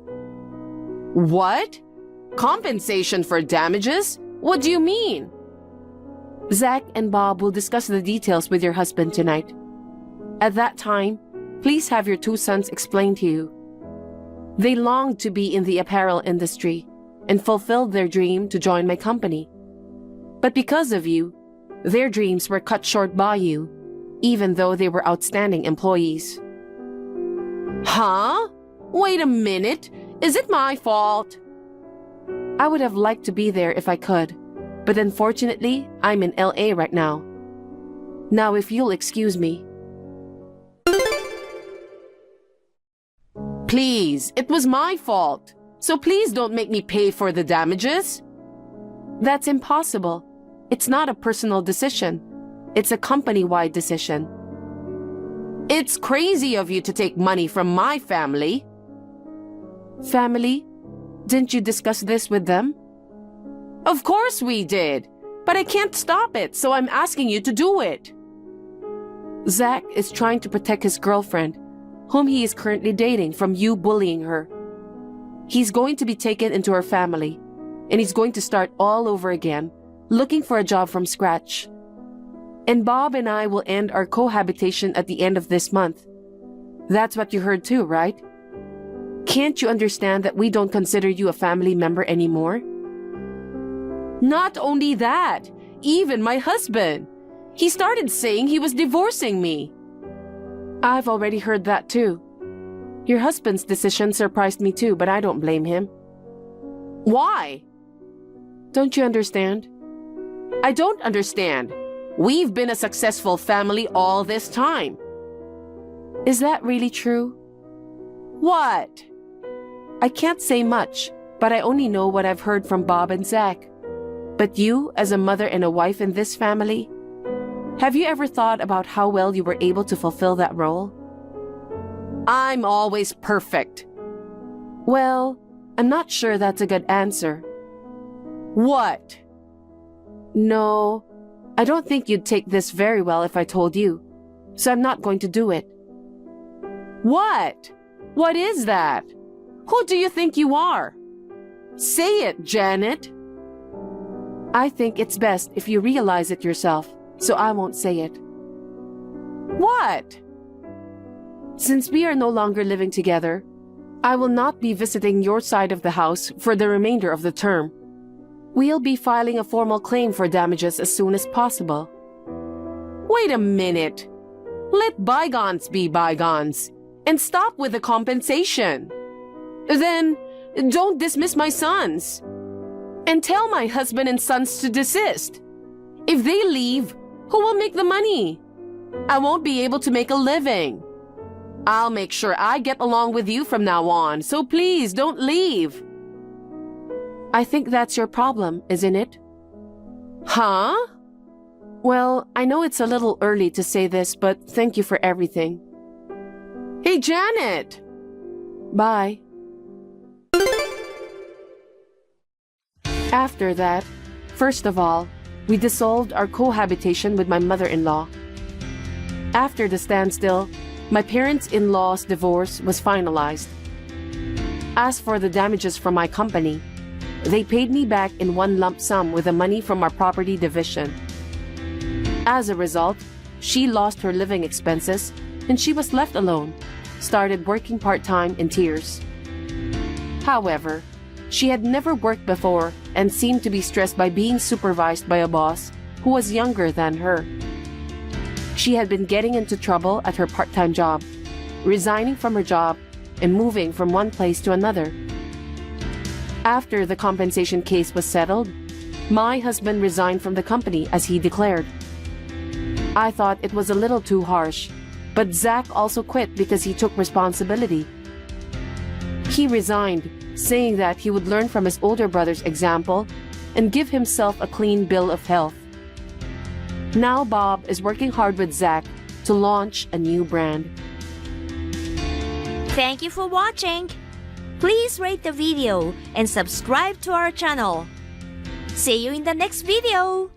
Speaker 6: What? Compensation for damages? What do you mean? Zach and Bob will discuss the details with your husband tonight. At that time, please have your two sons explain to you. They longed to be in the apparel industry and fulfilled their dream to join my company. But because of you, their dreams were cut short by you, even though they were outstanding employees. Huh? Wait a minute. Is it my fault? I would have liked to be there if I could, but unfortunately, I'm in LA right now. Now, if you'll excuse me. Please, it was my fault. So please don't make me pay for the damages. That's impossible. It's not a personal decision. It's a company-wide decision. It's crazy of you to take money from my family. Family? Didn't you discuss this with them? Of course we did, but I can't stop it, so I'm asking you to do it. Zach is trying to protect his girlfriend, whom he is currently dating, from you bullying her. He's going to be taken into her family, and he's going to start all over again, looking for a job from scratch. And Bob and I will end our cohabitation at the end of this month. That's what you heard too, right? Can't you understand that we don't consider you a family member anymore? Not only that, even my husband. He started saying he was divorcing me. I've already heard that too. Your husband's decision surprised me too, but I don't blame him. Why? Don't you understand? I don't understand. We've been a successful family all this time. Is that really true? What? I can't say much, but I only know what I've heard from Bob and Zach. But you, as a mother and a wife in this family, have you ever thought about how well you were able to fulfill that role? I'm always perfect. Well, I'm not sure that's a good answer. What? No, I don't think you'd take this very well if I told you, so I'm not going to do it. What? What is that? Who do you think you are? Say it, Janet. I think it's best if you realize it yourself, so I won't say it. What? Since we are no longer living together, I will not be visiting your side of the house for the remainder of the term. We'll be filing a formal claim for damages as soon as possible. Wait a minute. Let bygones be bygones, and stop with the compensation. Then, don't dismiss my sons. And tell my husband and sons to desist. If they leave, who will make the money? I won't be able to make a living. I'll make sure I get along with you from now on, so please don't leave. I think that's your problem, isn't it? Huh? Well, I know it's a little early to say this, but thank you for everything. Hey, Janet! Bye. After that, first of all, we dissolved our cohabitation with my mother-in-law. After the standstill, my parents-in-law's divorce was finalized. As for the damages from my company, they paid me back in one lump sum with the money from our property division. As a result, she lost her living expenses and she was left alone, started working part-time in tears. However, she had never worked before and seemed to be stressed by being supervised by a boss who was younger than her. She had been getting into trouble at her part-time job, resigning from her job and moving from one place to another. After the compensation case was settled, my husband resigned from the company as he declared. I thought it was a little too harsh, but Zach also quit because he took responsibility. He resigned, saying that he would learn from his older brother's example and give himself a clean bill of health. Now Bob is working hard with Zach to launch a new brand.
Speaker 5: Thank you for watching. Please rate the video and subscribe to our channel. See you in the next video.